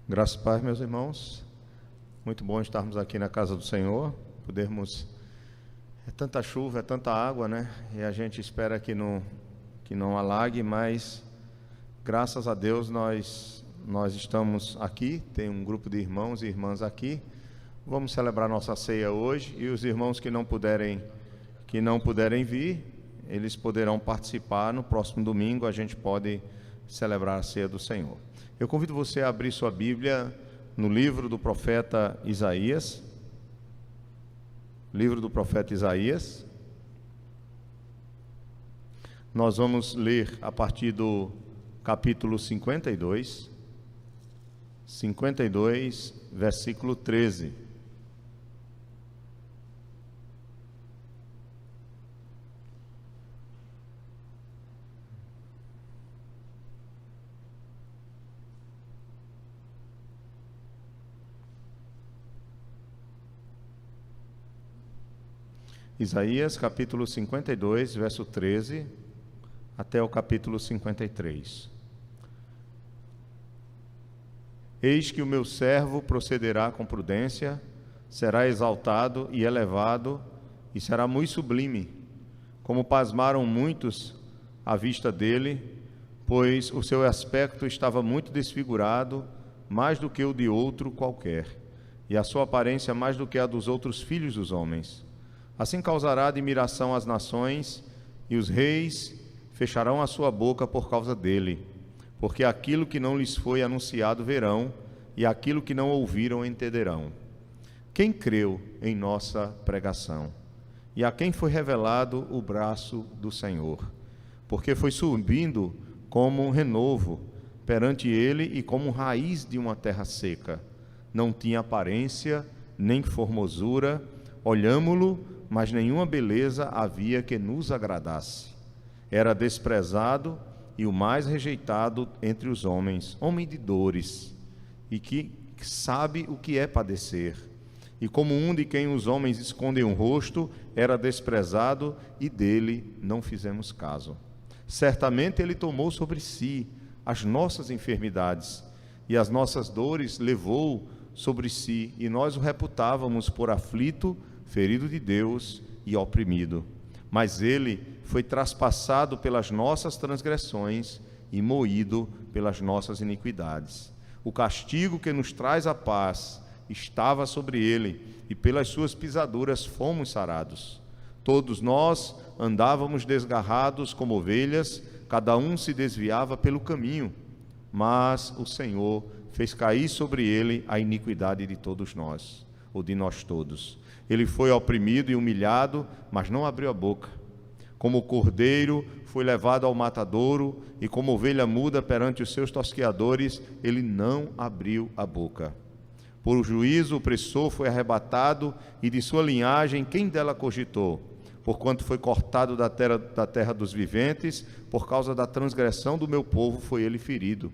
Graças e paz, meus irmãos. Muito bom estarmos aqui na casa do Senhor, podermos... É tanta chuva, é tanta água, né? E a gente espera que não alague, mas graças a Deus nós estamos aqui, tem um grupo de irmãos e irmãs aqui. Vamos celebrar nossa ceia hoje, e os irmãos que não puderem vir, eles poderão participar no próximo domingo. A gente pode celebrar a ceia do Senhor. Eu convido você a abrir sua Bíblia no livro do profeta Isaías. Livro do profeta Isaías. Nós vamos ler a partir do capítulo 52, versículo 13. Isaías capítulo 52, verso 13, até o capítulo 53. Eis que o meu servo procederá com prudência, será exaltado e elevado, e será muito sublime, como pasmaram muitos à vista dele, pois o seu aspecto estava muito desfigurado, mais do que o de outro qualquer, e a sua aparência mais do que a dos outros filhos dos homens. Assim causará admiração às nações, e os reis fecharão a sua boca por causa dele, porque aquilo que não lhes foi anunciado verão, e aquilo que não ouviram entenderão. Quem creu em nossa pregação? E a quem foi revelado o braço do Senhor? Porque foi subindo como um renovo perante ele, e como raiz de uma terra seca. Não tinha aparência, nem formosura, olhámo-lo, mas nenhuma beleza havia que nos agradasse. Era desprezado e o mais rejeitado entre os homens, homem de dores, e que sabe o que é padecer. E como um de quem os homens escondem o rosto, era desprezado, e dele não fizemos caso. Certamente ele tomou sobre si as nossas enfermidades, e as nossas dores levou sobre si, e nós o reputávamos por aflito, ferido de Deus e oprimido. Mas ele foi traspassado pelas nossas transgressões e moído pelas nossas iniquidades. O castigo que nos traz a paz estava sobre ele, e pelas suas pisaduras fomos sarados. Todos nós andávamos desgarrados como ovelhas, cada um se desviava pelo caminho, mas o Senhor fez cair sobre ele a iniquidade de todos nós, ou de nós todos. Ele foi oprimido e humilhado, mas não abriu a boca. Como o cordeiro foi levado ao matadouro, e como ovelha muda perante os seus tosqueadores, ele não abriu a boca. Por juízo o opressor foi arrebatado, e de sua linhagem quem dela cogitou? Porquanto foi cortado da terra dos viventes, por causa da transgressão do meu povo foi ele ferido.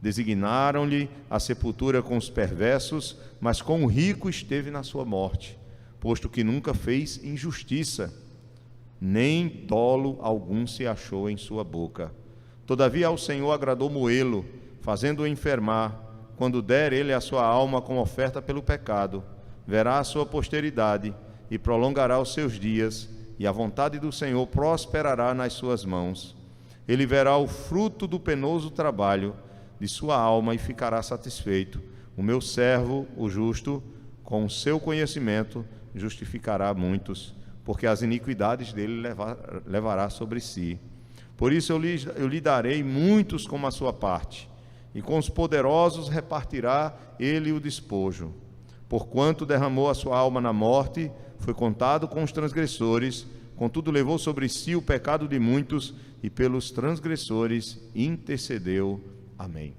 Designaram-lhe a sepultura com os perversos, mas com o rico esteve na sua morte, posto que nunca fez injustiça, nem dolo algum se achou em sua boca. Todavia ao Senhor agradou moê-lo, fazendo-o enfermar. Quando der ele a sua alma como oferta pelo pecado, verá a sua posteridade e prolongará os seus dias, e a vontade do Senhor prosperará nas suas mãos. Ele verá o fruto do penoso trabalho de sua alma e ficará satisfeito. O meu servo, o justo, com o seu conhecimento, justificará muitos, porque as iniquidades dele levará sobre si. Por isso eu lhe darei muitos como a sua parte, e com os poderosos repartirá ele o despojo. Porquanto derramou a sua alma na morte, foi contado com os transgressores, contudo levou sobre si o pecado de muitos, e pelos transgressores intercedeu. Amém.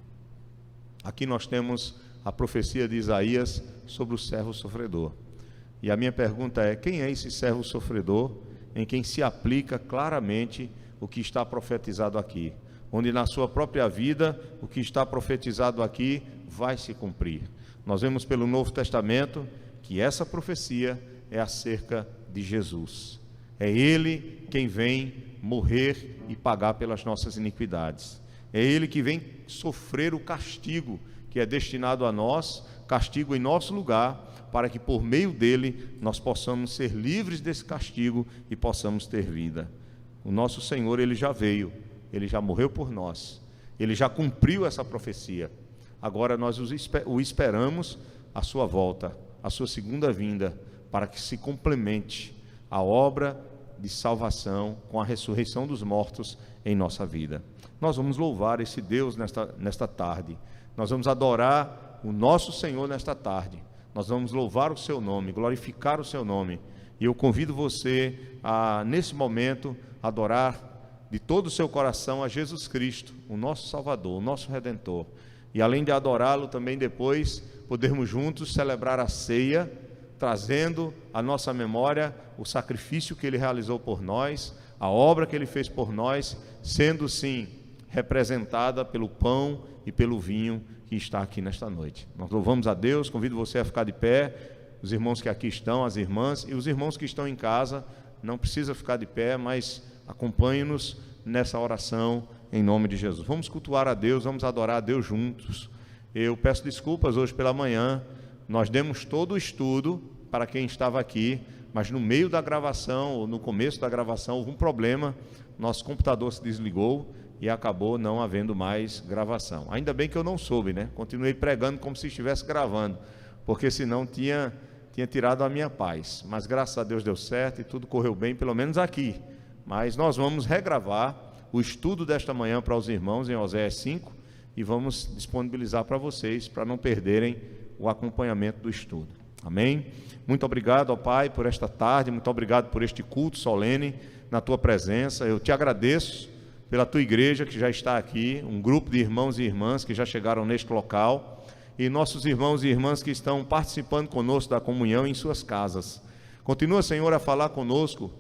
Aqui nós temos a profecia de Isaías sobre o servo sofredor. E a minha pergunta é: quem é esse servo sofredor em quem se aplica claramente o que está profetizado aqui? Onde na sua própria vida o que está profetizado aqui vai se cumprir. Nós vemos pelo Novo Testamento que essa profecia é acerca de Jesus. É Ele quem vem morrer e pagar pelas nossas iniquidades. É Ele que vem sofrer o castigo que é destinado a nós, castigo em nosso lugar, para que por meio dele nós possamos ser livres desse castigo e possamos ter vida. O nosso Senhor, ele já veio, ele já morreu por nós, ele já cumpriu essa profecia. Agora nós o esperamos a sua volta, a sua segunda vinda, para que se complemente a obra de salvação com a ressurreição dos mortos em nossa vida. Nós vamos louvar esse Deus nesta tarde, nós vamos adorar o nosso Senhor nesta tarde, nós vamos louvar o seu nome, glorificar o seu nome, e eu convido você a, nesse momento, adorar de todo o seu coração a Jesus Cristo, o nosso Salvador, o nosso Redentor, e além de adorá-lo, também depois podermos juntos celebrar a ceia, trazendo à nossa memória o sacrifício que ele realizou por nós, a obra que ele fez por nós, sendo sim representada pelo pão e pelo vinho que está aqui nesta noite. Nós louvamos a Deus, convido você a ficar de pé, os irmãos que aqui estão, as irmãs, e os irmãos que estão em casa, não precisa ficar de pé, mas acompanhe-nos nessa oração em nome de Jesus. Vamos cultuar a Deus, vamos adorar a Deus juntos. Eu peço desculpas hoje pela manhã, nós demos todo o estudo para quem estava aqui, mas no meio da gravação, ou no começo da gravação, houve um problema, nosso computador se desligou e acabou não havendo mais gravação. Ainda bem que eu não soube, né? Continuei pregando como se estivesse gravando, porque senão tinha tirado a minha paz. Mas graças a Deus deu certo e tudo correu bem, pelo menos aqui. Mas nós vamos regravar o estudo desta manhã para os irmãos em Oséias 5 e vamos disponibilizar para vocês, para não perderem o acompanhamento do estudo. Amém? Muito obrigado, ó Pai, por esta tarde, muito obrigado por este culto solene na Tua presença. Eu te agradeço pela Tua igreja que já está aqui, um grupo de irmãos e irmãs que já chegaram neste local, e nossos irmãos e irmãs que estão participando conosco da comunhão em suas casas. Continua, Senhor, a falar conosco,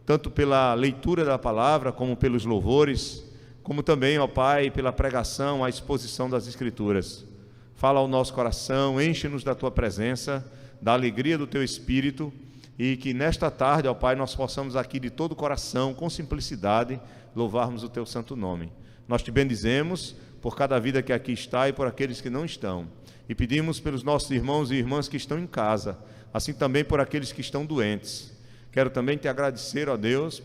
tanto pela leitura da palavra, como pelos louvores, como também, ó Pai, pela pregação, a exposição das Escrituras. Fala ao nosso coração, enche-nos da Tua presença, da alegria do Teu Espírito, e que nesta tarde, ó Pai, nós possamos aqui de todo o coração, com simplicidade, louvarmos o Teu santo nome. Nós Te bendizemos por cada vida que aqui está e por aqueles que não estão, e pedimos pelos nossos irmãos e irmãs que estão em casa, assim também por aqueles que estão doentes. Quero também Te agradecer, ó Deus,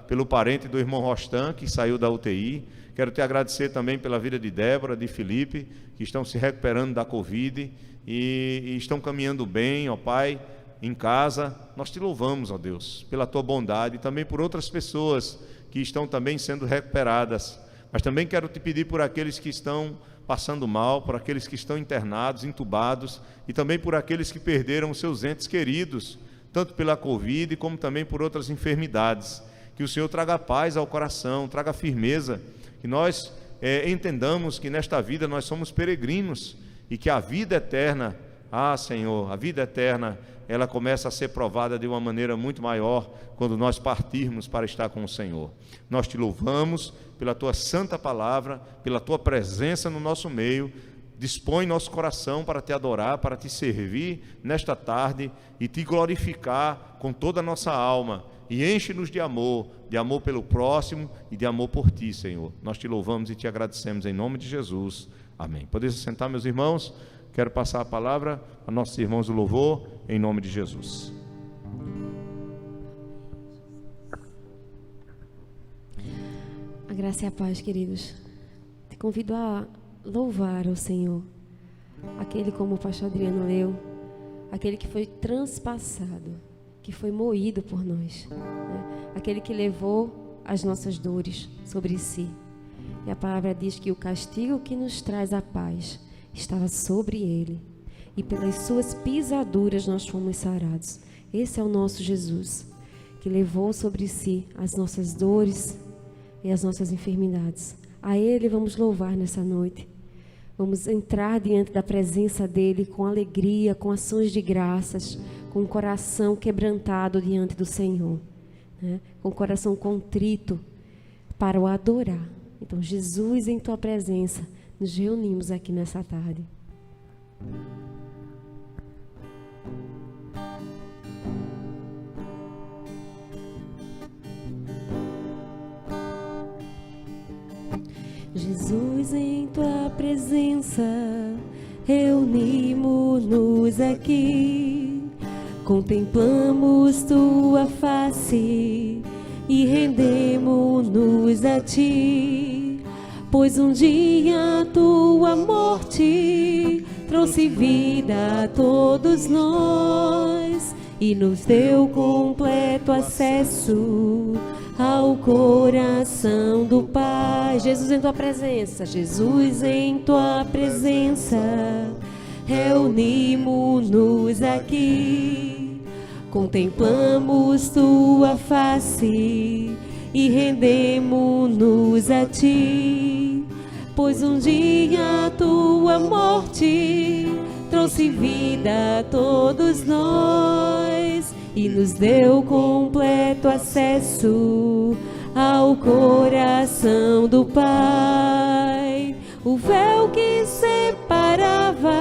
pelo parente do irmão Rostan, que saiu da UTI. Quero Te agradecer também pela vida de Débora, de Felipe, que estão se recuperando da Covid e estão caminhando bem, ó Pai, em casa. Nós Te louvamos, ó Deus, pela Tua bondade e também por outras pessoas que estão também sendo recuperadas. Mas também quero Te pedir por aqueles que estão passando mal, por aqueles que estão internados, entubados, e também por aqueles que perderam os seus entes queridos, tanto pela Covid como também por outras enfermidades. Que o Senhor traga paz ao coração, traga firmeza, que nós entendamos que nesta vida nós somos peregrinos e que a vida eterna, Senhor, a vida eterna, ela começa a ser provada de uma maneira muito maior quando nós partirmos para estar com o Senhor. Nós Te louvamos pela Tua santa palavra, pela Tua presença no nosso meio. Dispõe nosso coração para Te adorar, para Te servir nesta tarde e Te glorificar com toda a nossa alma, e enche-nos de amor pelo próximo e de amor por Ti, Senhor. Nós Te louvamos e Te agradecemos em nome de Jesus. Amém. Podem se sentar, meus irmãos. Quero passar a palavra a nossos irmãos do louvor, em nome de Jesus. A graça e a paz, queridos. Te convido a louvar ao Senhor, aquele, como o pastor Adriano leu, aquele que foi transpassado, que foi moído por nós, né? Aquele que levou as nossas dores sobre si. E a palavra diz que o castigo que nos traz a paz estava sobre ele, e pelas suas pisaduras nós fomos sarados. Esse é o nosso Jesus, que levou sobre si as nossas dores e as nossas enfermidades. A Ele vamos louvar nessa noite. Vamos entrar diante da presença dEle com alegria, com ações de graças, com o coração quebrantado diante do Senhor, né? Com o coração contrito para o adorar. Então, Jesus, em Tua presença, nos reunimos aqui nessa tarde. Jesus, em Tua presença, reunimos-nos aqui, contemplamos tua face e rendemos-nos a ti, pois um dia tua morte trouxe vida a todos nós e nos deu completo acesso ao coração do Pai. Jesus, em tua presença, Jesus, em tua presença, reunimos-nos aqui, contemplamos tua face e rendemos-nos a ti, pois um dia tua morte trouxe vida a todos nós e nos deu completo acesso ao coração do Pai. O véu que separava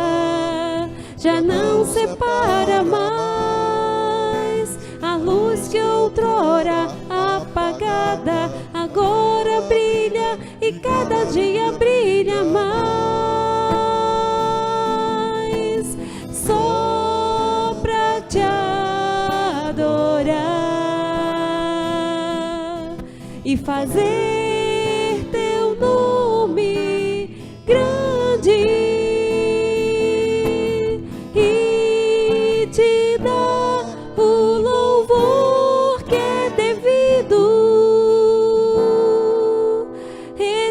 já não separa mais. A luz que outrora apagada agora brilha e cada dia brilha mais. Só pra te adorar e fazer teu nome grande e te dar o louvor que é devido.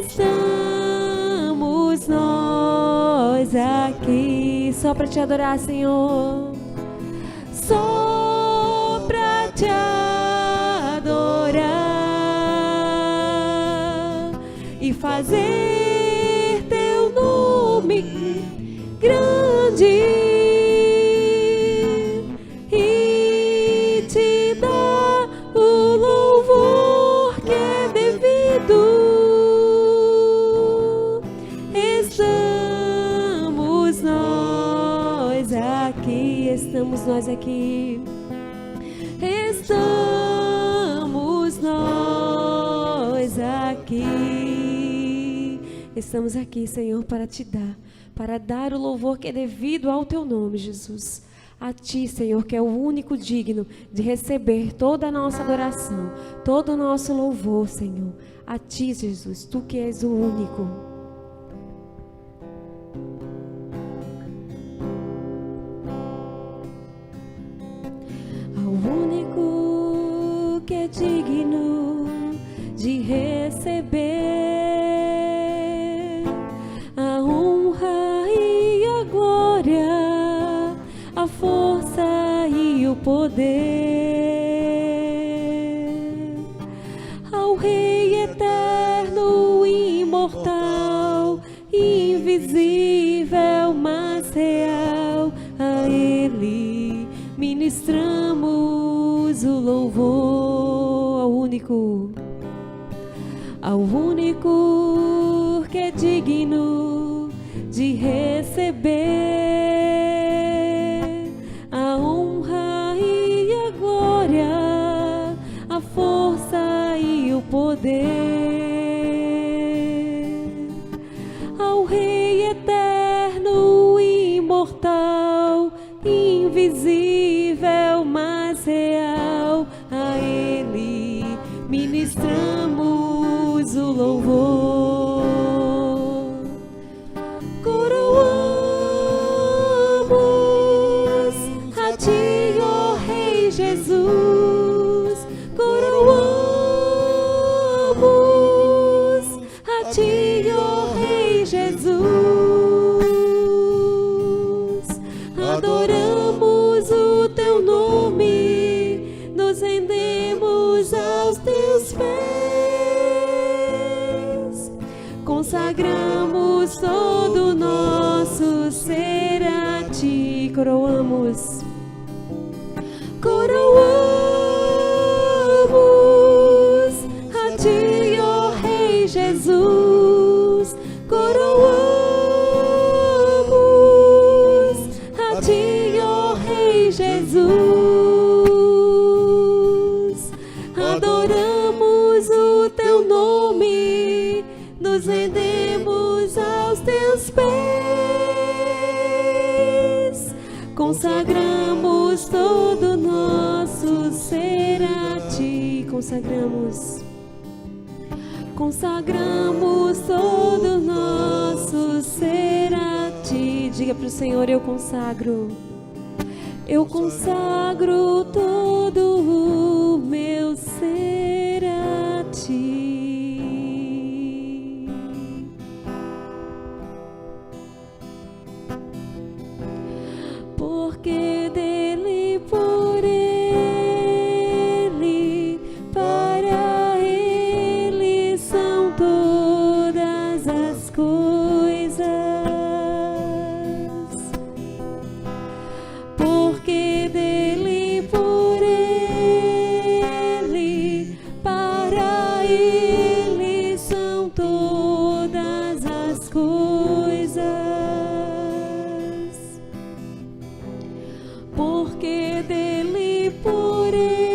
Estamos nós aqui só pra te adorar, Senhor, só pra te adorar e fazer teu nome grande e te dar o louvor que é devido. Estamos nós aqui, estamos nós aqui, estamos nós aqui, estamos aqui, Senhor, para te dar, para dar o louvor que é devido ao teu nome, Jesus. A ti, Senhor, que é o único digno de receber toda a nossa adoração, todo o nosso louvor, Senhor. A ti, Jesus, tu que és o único. Ao único que é digno de receber a honra e a glória, a força e o poder, ao Rei eterno, imortal, invisível, mas real, a Ele ministramos o louvor. Ao único que é digno de receber a honra e a glória, a força e o poder, ao Rei eterno, imortal, invisível, mas real, a Ele ministramos o louvor. Coroamos a ti, ó Rei Jesus, coroamos a ti, ó Rei Jesus, adoramos o teu nome, nos rendemos aos teus pés, consagramos todo o nosso ser a ti. Coroamos, coroamos a ti, ó Rei Jesus, coroamos a ti, ó Rei Jesus, adoramos o teu nome, nos rendemos aos teus pés, consagramos todo nosso ser a ti. Consagramos todo nosso ser a ti. Diga para o Senhor: eu consagro todo o meu ser a ti. Porque dele, por ele, para ele são todas as coisas. Porque dele, por ele, para ele são todas as coisas. Porque dele, por ele,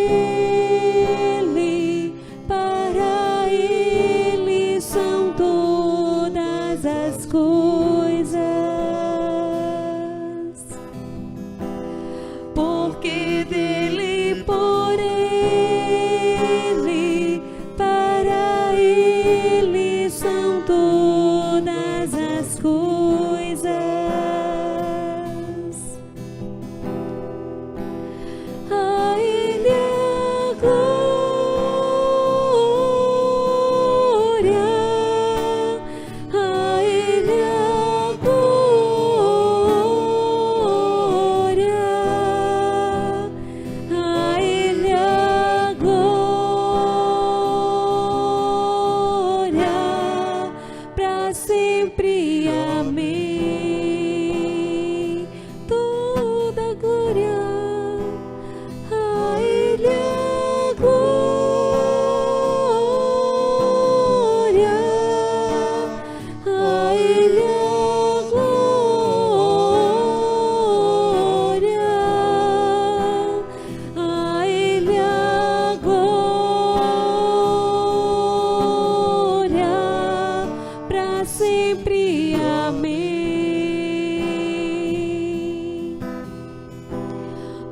para ele são todas as coisas. Porque dele, por ele, para ele são todas as coisas. A ele a glória, a ele a glória, a ele a glória, para sempre. Amém. Toda glória. A ele a glória, a ele a glória, a ele a glória, para sempre. Amém.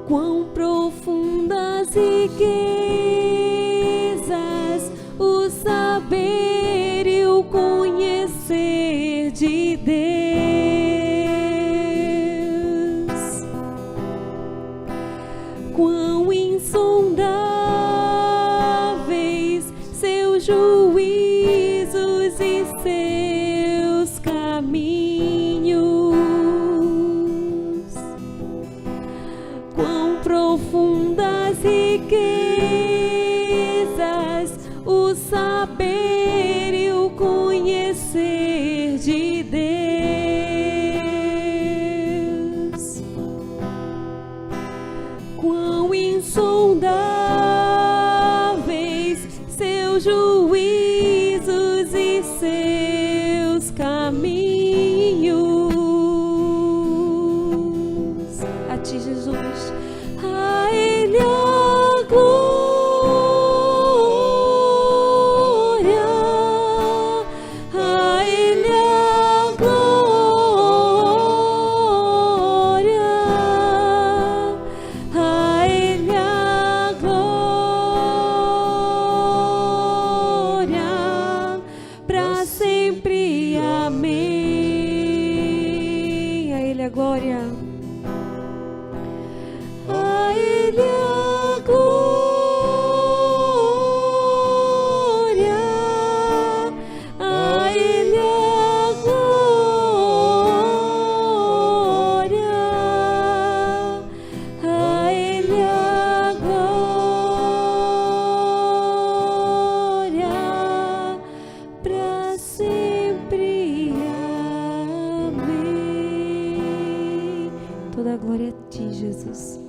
Quão profundas riquezas o saber e o conhecer de Deus. Quão insondáveis seus juízos e seus caminhos. Quão profundas riquezas o saber e o conhecer de Deus. Quão insondáveis seus juízos e seus caminhos. A ti, Jesus. A ele a glória, a ele a glória, a ele a glória, para sempre. Amém. A ele a glória. A ele a glória, a ele a glória, a ele a glória, para sempre. Amém. Toda a glória a ti, Jesus.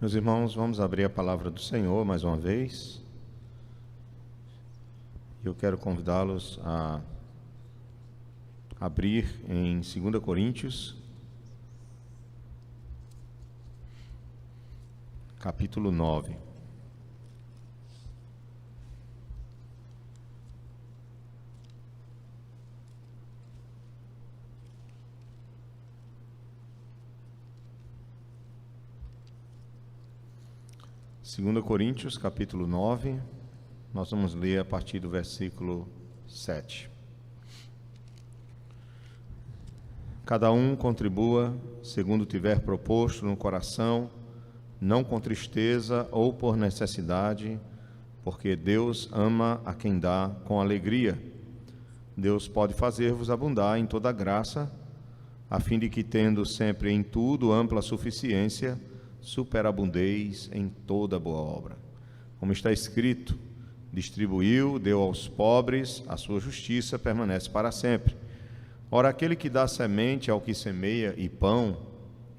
Meus irmãos, vamos abrir a palavra do Senhor mais uma vez. Eu quero convidá-los a abrir em 2 Coríntios, capítulo 9. 2 Coríntios, capítulo 9, nós vamos ler a partir do versículo 7. Cada um contribua segundo tiver proposto no coração, não com tristeza ou por necessidade, porque Deus ama a quem dá com alegria. Deus pode fazer-vos abundar em toda graça, a fim de que, tendo sempre em tudo ampla suficiência, superabundeis em toda boa obra. Como está escrito, distribuiu, deu aos pobres, a sua justiça permanece para sempre. Ora, aquele que dá semente ao que semeia e pão,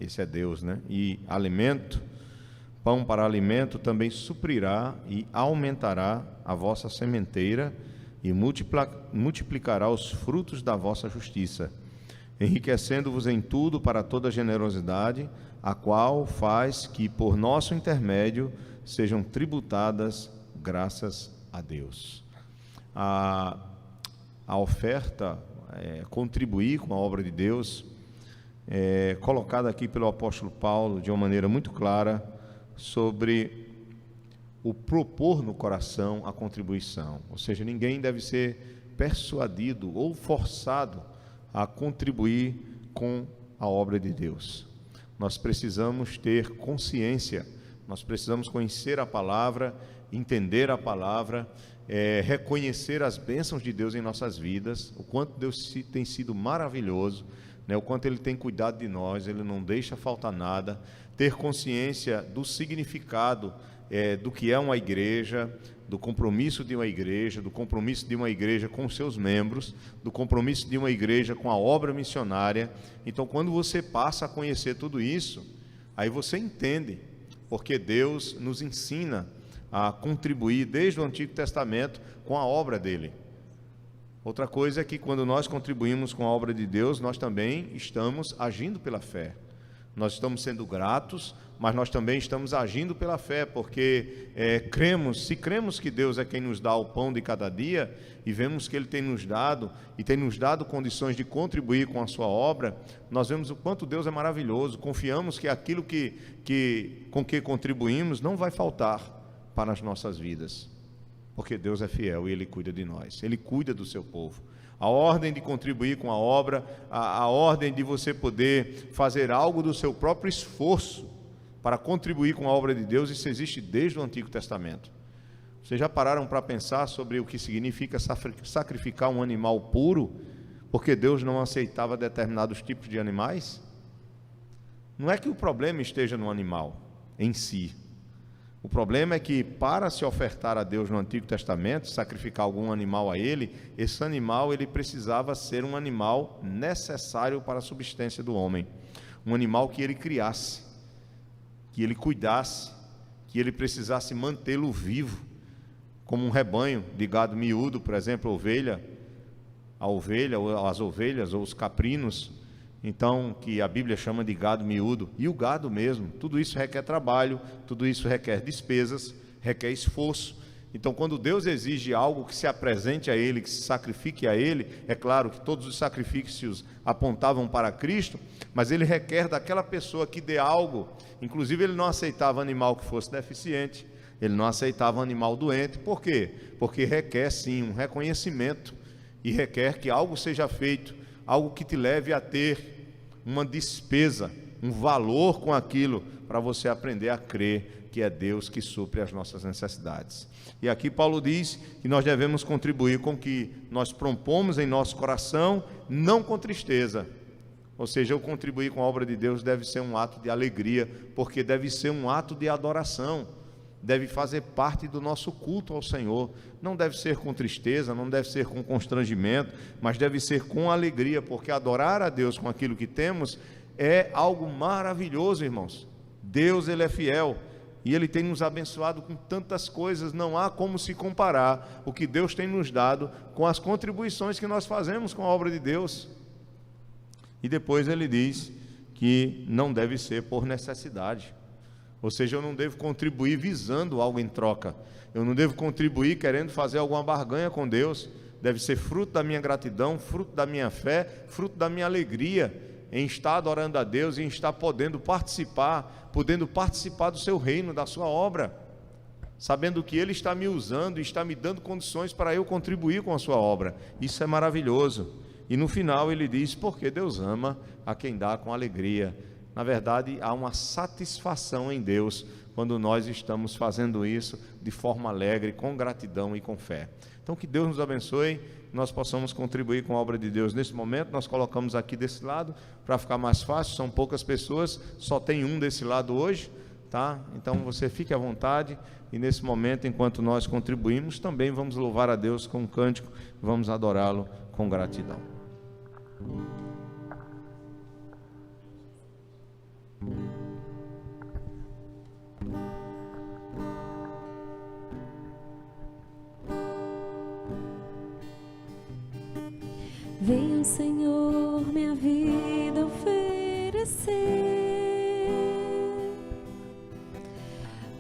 esse é Deus, né? E alimento, pão para alimento, também suprirá e aumentará a vossa sementeira e multiplicará os frutos da vossa justiça, enriquecendo-vos em tudo para toda generosidade, a qual faz que, por nosso intermédio, sejam tributadas graças a Deus. A oferta, contribuir com a obra de Deus, colocada aqui pelo apóstolo Paulo de uma maneira muito clara, sobre o propor no coração a contribuição. Ou seja, ninguém deve ser persuadido ou forçado a contribuir com a obra de Deus. Nós precisamos ter consciência, nós precisamos conhecer a palavra, entender a palavra, reconhecer as bênçãos de Deus em nossas vidas, o quanto Deus tem sido maravilhoso, né? O quanto Ele tem cuidado de nós, Ele não deixa faltar nada, ter consciência do significado do que é uma igreja, do compromisso de uma igreja, do compromisso de uma igreja com seus membros, do compromisso de uma igreja com a obra missionária. Então, quando você passa a conhecer tudo isso, aí você entende porque Deus nos ensina a contribuir desde o Antigo Testamento com a obra dele. Outra coisa é que quando nós contribuímos com a obra de Deus, nós também estamos agindo pela fé. Nós estamos sendo gratos, mas nós também estamos agindo pela fé, porque se cremos que Deus é quem nos dá o pão de cada dia, e vemos que Ele tem nos dado, e tem nos dado condições de contribuir com a sua obra, nós vemos o quanto Deus é maravilhoso, confiamos que aquilo com que contribuímos não vai faltar para as nossas vidas, porque Deus é fiel e Ele cuida de nós, Ele cuida do seu povo. A ordem de contribuir com a obra, a ordem de você poder fazer algo do seu próprio esforço para contribuir com a obra de Deus, isso existe desde o Antigo Testamento. Vocês já pararam para pensar sobre o que significa sacrificar um animal puro, porque Deus não aceitava determinados tipos de animais? Não é que o problema esteja no animal em si. O problema é que, para se ofertar a Deus no Antigo Testamento, sacrificar algum animal a Ele, esse animal ele precisava ser um animal necessário para a subsistência do homem, um animal que ele criasse, que ele cuidasse, que ele precisasse mantê-lo vivo, como um rebanho de gado miúdo, por exemplo, as ovelhas ou os caprinos, então, que a Bíblia chama de gado miúdo, e o gado mesmo. Tudo isso requer trabalho, tudo isso requer despesas, requer esforço. Então, quando Deus exige algo que se apresente a Ele, que se sacrifique a Ele, é claro que todos os sacrifícios apontavam para Cristo, mas Ele requer daquela pessoa que dê algo. Inclusive, Ele não aceitava animal que fosse deficiente, Ele não aceitava animal doente. Por quê? Porque requer sim um reconhecimento, e requer que algo seja feito, algo que te leve a ter uma despesa, um valor com aquilo, para você aprender a crer que é Deus que supre as nossas necessidades. E aqui Paulo diz que nós devemos contribuir com o que nós propomos em nosso coração, não com tristeza. Ou seja, eu contribuir com a obra de Deus deve ser um ato de alegria, porque deve ser um ato de adoração, deve fazer parte do nosso culto ao Senhor. Não deve ser com tristeza, não deve ser com constrangimento, mas deve ser com alegria, porque adorar a Deus com aquilo que temos é algo maravilhoso, irmãos. Deus, Ele é fiel, e Ele tem nos abençoado com tantas coisas, não há como se comparar o que Deus tem nos dado com as contribuições que nós fazemos com a obra de Deus. E depois ele diz que não deve ser por necessidade. Ou seja, eu não devo contribuir visando algo em troca. Eu não devo contribuir querendo fazer alguma barganha com Deus. Deve ser fruto da minha gratidão, fruto da minha fé, fruto da minha alegria em estar adorando a Deus e em estar podendo participar do seu reino, da sua obra. sabendo que Ele está me usando e está me dando condições para eu contribuir com a sua obra. Isso é maravilhoso. E no final ele diz, porque Deus ama a quem dá com alegria. Na verdade, há uma satisfação em Deus quando nós estamos fazendo isso de forma alegre, com gratidão e com fé. Então, que Deus nos abençoe, nós possamos contribuir com a obra de Deus. Nesse momento, nós colocamos aqui desse lado, para ficar mais fácil, são poucas pessoas, só tem um desse lado hoje, tá? Então, você fique à vontade, e nesse momento, enquanto nós contribuímos, também vamos louvar a Deus com um cântico, vamos adorá-lo com gratidão. Venha, Senhor, minha vida oferecer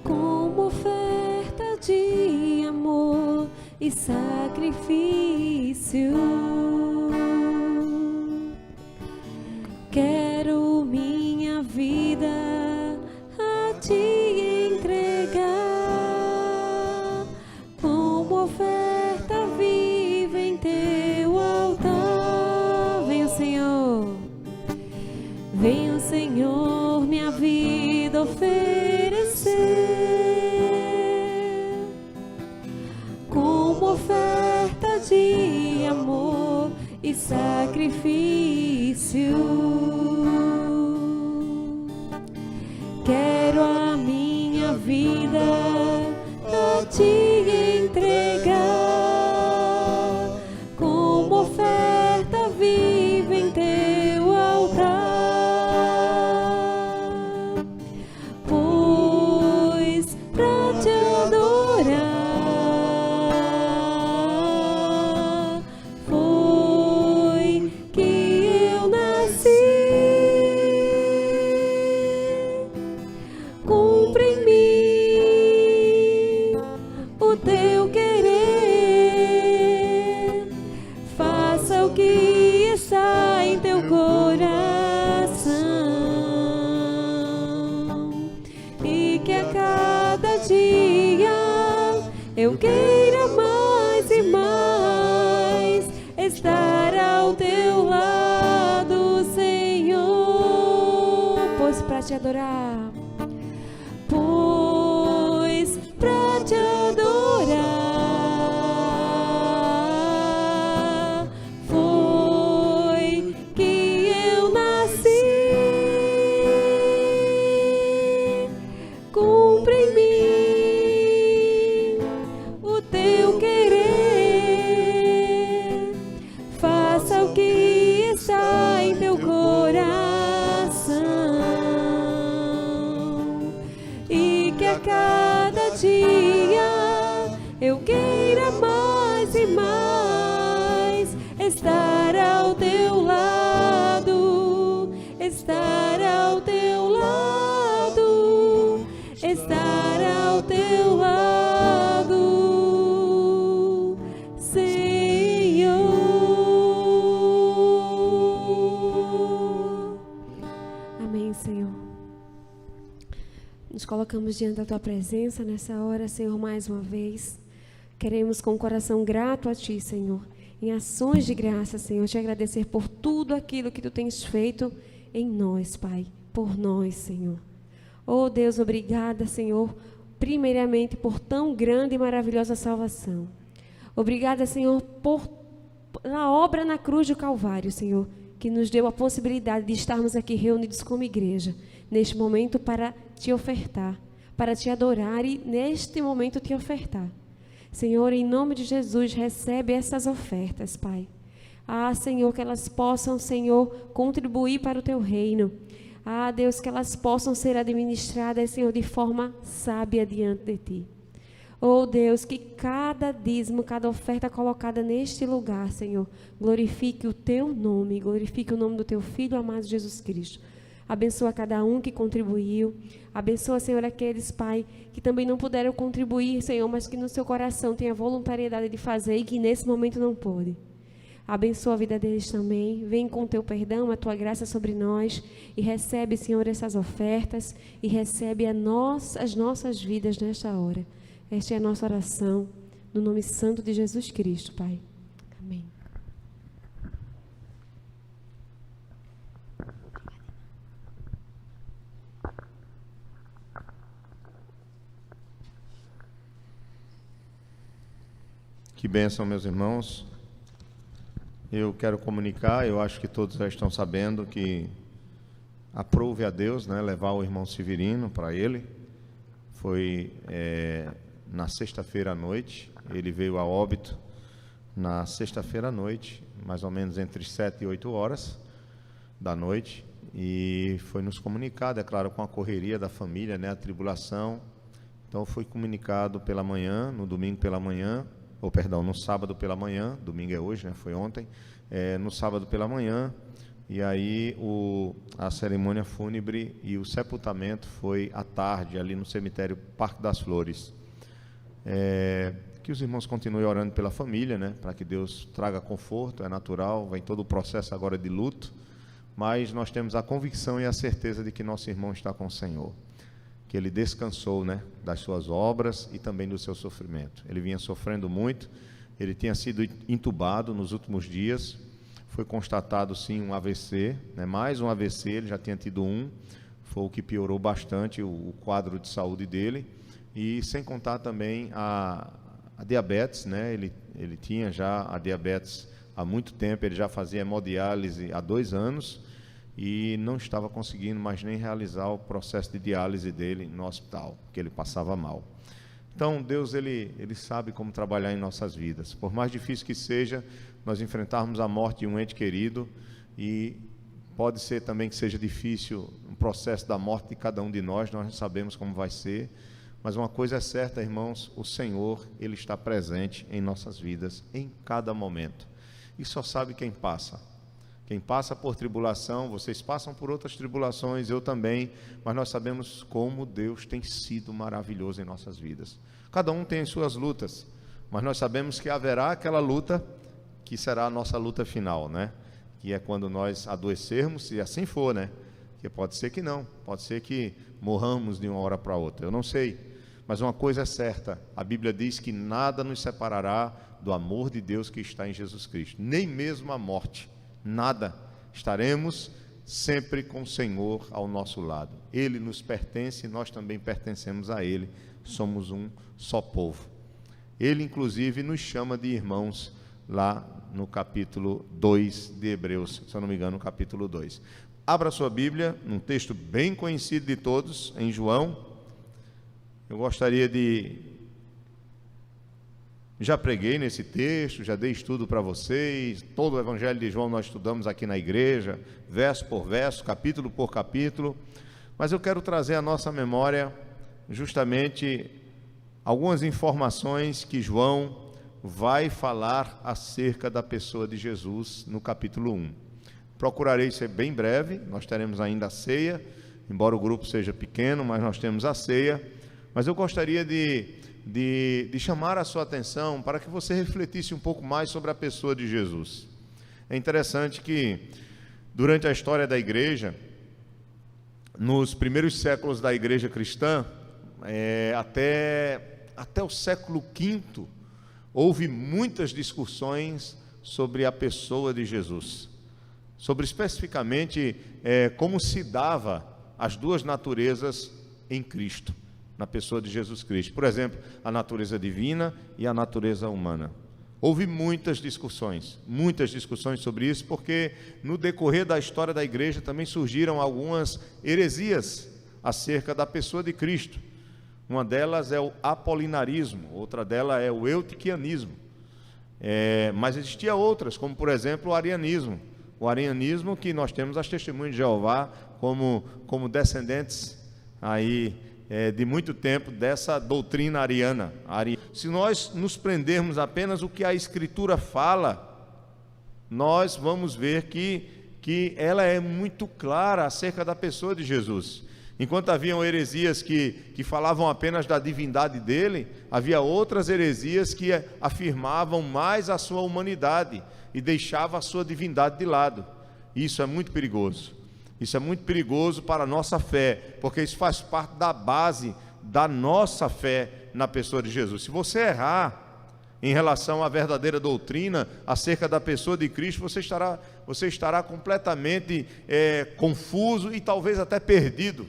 como oferta de amor e sacrifício. Quero minha vida a te entregar como oferta viva em teu altar. Venha, Senhor, venha, Senhor, minha vida oferecer como oferta de amor e sacrifício. Quero a minha vida a te entregar como oferta viva em teu altar, pois pra te adorar foi que eu nasci. Cumpre em mim o teu querer, faça o que está em teu coração, e que a cada dia eu queira mais e mais estar ao teu lado, Senhor, pois pra te adorar, pois pra te adorar foi que eu nasci. Cumpre em mim o teu querer, faça o que está em teu coração, e que a cada dia eu queira mais e mais estar ao teu lado, estar ao teu lado, estar ao teu lado, Senhor. Amém, Senhor. Nos colocamos diante da Tua presença nessa hora, Senhor, mais uma vez. Queremos com o coração grato a Ti, Senhor, em ações de graça, Senhor, te agradecer por tudo aquilo que Tu tens feito em nós, Pai, por nós, Senhor. Oh, Deus, obrigada, Senhor, primeiramente por tão grande e maravilhosa salvação. Obrigada, Senhor, por a obra na cruz do Calvário, Senhor, que nos deu a possibilidade de estarmos aqui reunidos como igreja, neste momento para te ofertar, para te adorar e neste momento te ofertar. Senhor, em nome de Jesus, recebe essas ofertas, Pai. Ah, Senhor, que elas possam, Senhor, contribuir para o Teu reino. Ah, Deus, que elas possam ser administradas, Senhor, de forma sábia diante de Ti. Oh, Deus, que cada dízimo, cada oferta colocada neste lugar, Senhor, glorifique o Teu nome, glorifique o nome do Teu Filho amado Jesus Cristo. Abençoa cada um que contribuiu. Abençoa, Senhor, aqueles, Pai, que também não puderam contribuir, Senhor, mas que no seu coração tem a voluntariedade de fazer e que nesse momento não pôde. Abençoa a vida deles também. Vem com o Teu perdão, a Tua graça sobre nós e recebe, Senhor, essas ofertas e recebe as nossas vidas nesta hora. Esta é a nossa oração, no nome santo de Jesus Cristo, Pai. Amém. Que bênção, meus irmãos. Eu quero comunicar, eu acho que todos já estão sabendo que aprove a Deus, né, levar o irmão Severino para ele. Foi na sexta-feira à noite, ele veio a óbito na sexta-feira à noite, mais ou menos entre 7 e 8 horas da noite, e foi nos comunicado, é claro, com a correria da família, né, a tribulação. Então foi comunicado pela manhã, no domingo pela manhã, ou perdão, no sábado pela manhã, domingo é hoje, né, foi ontem, no sábado pela manhã, e aí a cerimônia fúnebre e o sepultamento foi à tarde, ali no cemitério Parque das Flores. Que os irmãos continuem orando pela família, né, para que Deus traga conforto, é natural, vem todo o processo agora de luto, mas nós temos a convicção e a certeza de que nosso irmão está com o Senhor, que ele descansou, né, das suas obras e também do seu sofrimento. Ele vinha sofrendo muito, ele tinha sido entubado nos últimos dias, foi constatado sim um AVC, né, mais um AVC, ele já tinha tido um, foi o que piorou bastante o quadro de saúde dele, e sem contar também a diabetes, né, ele tinha já a diabetes há muito tempo, ele já fazia hemodiálise há 2 anos, e não estava conseguindo mais nem realizar o processo de diálise dele no hospital, porque ele passava mal. Então, Deus, ele sabe como trabalhar em nossas vidas. Por mais difícil que seja, nós enfrentarmos a morte de um ente querido, e pode ser também que seja difícil o processo da morte de cada um de nós não sabemos como vai ser, mas uma coisa é certa, irmãos, o Senhor, ele está presente em nossas vidas, em cada momento. E só sabe quem passa. Quem passa por tribulação, vocês passam por outras tribulações, eu também, mas nós sabemos como Deus tem sido maravilhoso em nossas vidas. Cada um tem as suas lutas, mas nós sabemos que haverá aquela luta que será a nossa luta final, né? Que é quando nós adoecermos, se assim for, né? Que pode ser que não, pode ser que morramos de uma hora para outra, eu não sei. Mas uma coisa é certa, a Bíblia diz que nada nos separará do amor de Deus que está em Jesus Cristo, nem mesmo a morte. Nada, estaremos sempre com o Senhor ao nosso lado. Ele nos pertence e nós também pertencemos a Ele, somos um só povo. Ele inclusive nos chama de irmãos lá no capítulo 2 de Hebreus, se eu não me engano, no capítulo 2. Abra sua Bíblia, num texto bem conhecido de todos, em João. Eu gostaria de... Já preguei nesse texto, já dei estudo para vocês, todo o Evangelho de João nós estudamos aqui na igreja, verso por verso, capítulo por capítulo, mas eu quero trazer à nossa memória justamente algumas informações que João vai falar acerca da pessoa de Jesus no capítulo 1. Procurarei ser bem breve, nós teremos ainda a ceia, embora o grupo seja pequeno, mas nós temos a ceia, mas eu gostaria de chamar a sua atenção para que você refletisse um pouco mais sobre a pessoa de Jesus. É interessante que, durante a história da igreja, nos primeiros séculos da igreja cristã, até o século V, houve muitas discussões sobre a pessoa de Jesus, sobre especificamente como se dava as duas naturezas em Cristo, na pessoa de Jesus Cristo. Por exemplo, a natureza divina e a natureza humana. Houve muitas discussões sobre isso, porque no decorrer da história da igreja também surgiram algumas heresias acerca da pessoa de Cristo. Uma delas é o apolinarismo, outra delas é o eutiquianismo. Mas existiam outras, como por exemplo o arianismo. O arianismo que nós temos as testemunhas de Jeová como descendentes aí de muito tempo dessa doutrina ariana. Se nós nos prendermos apenas o que a Escritura fala, nós vamos ver que ela é muito clara acerca da pessoa de Jesus. Enquanto haviam heresias que falavam apenas da divindade dele, havia outras heresias que afirmavam mais a sua humanidade e deixavam a sua divindade de lado. Isso é muito perigoso. Isso é muito perigoso para a nossa fé, porque isso faz parte da base da nossa fé na pessoa de Jesus. Se você errar em relação à verdadeira doutrina acerca da pessoa de Cristo, você estará completamente confuso e talvez até perdido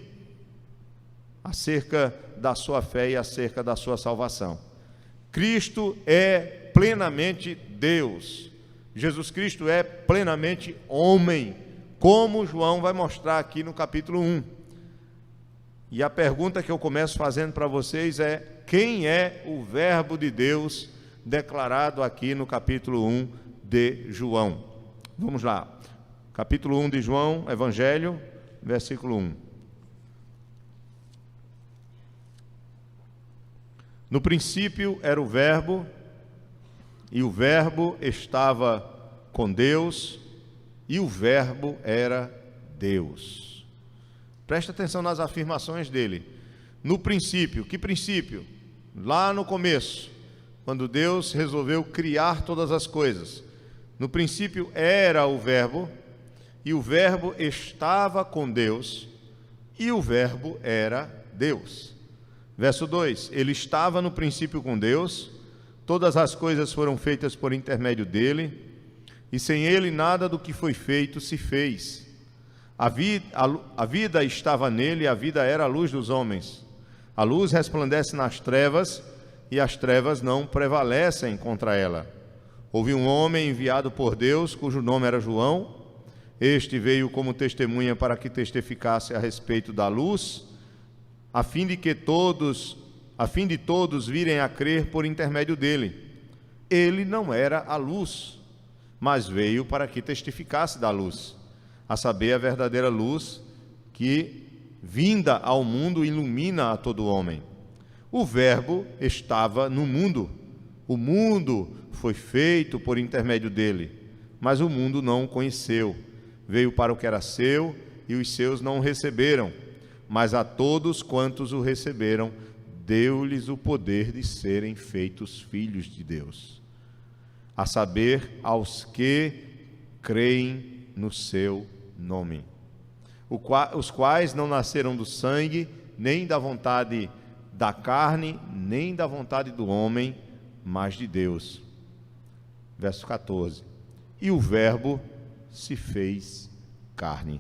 acerca da sua fé e acerca da sua salvação. Cristo é plenamente Deus. Jesus Cristo é plenamente homem, como João vai mostrar aqui no capítulo 1. E a pergunta que eu começo fazendo para vocês é: quem é o Verbo de Deus declarado aqui no capítulo 1 de João? Vamos lá. Capítulo 1 de João, Evangelho, versículo 1. No princípio era o Verbo, e o Verbo estava com Deus, e o Verbo era Deus. Presta atenção nas afirmações dele. No princípio, que princípio? Lá no começo, quando Deus resolveu criar todas as coisas. No princípio era o Verbo, e o Verbo estava com Deus, e o Verbo era Deus. Verso 2, ele estava no princípio com Deus, todas as coisas foram feitas por intermédio dele, e sem ele nada do que foi feito se fez. A vida estava nele, e a vida era a luz dos homens. A luz resplandece nas trevas, e as trevas não prevalecem contra ela. Houve um homem enviado por Deus, cujo nome era João. Este veio como testemunha para que testificasse a respeito da luz, a fim de todos virem a crer por intermédio dele. Ele não era a luz, mas veio para que testificasse da luz, a saber, a verdadeira luz que, vinda ao mundo, ilumina a todo homem. O Verbo estava no mundo. O mundo foi feito por intermédio dele, mas o mundo não o conheceu. Veio para o que era seu, e os seus não o receberam. Mas a todos quantos o receberam, deu-lhes o poder de serem feitos filhos de Deus, a saber, aos que creem no seu nome, os quais não nasceram do sangue, nem da vontade da carne, nem da vontade do homem, mas de Deus. Verso 14. E o Verbo se fez carne,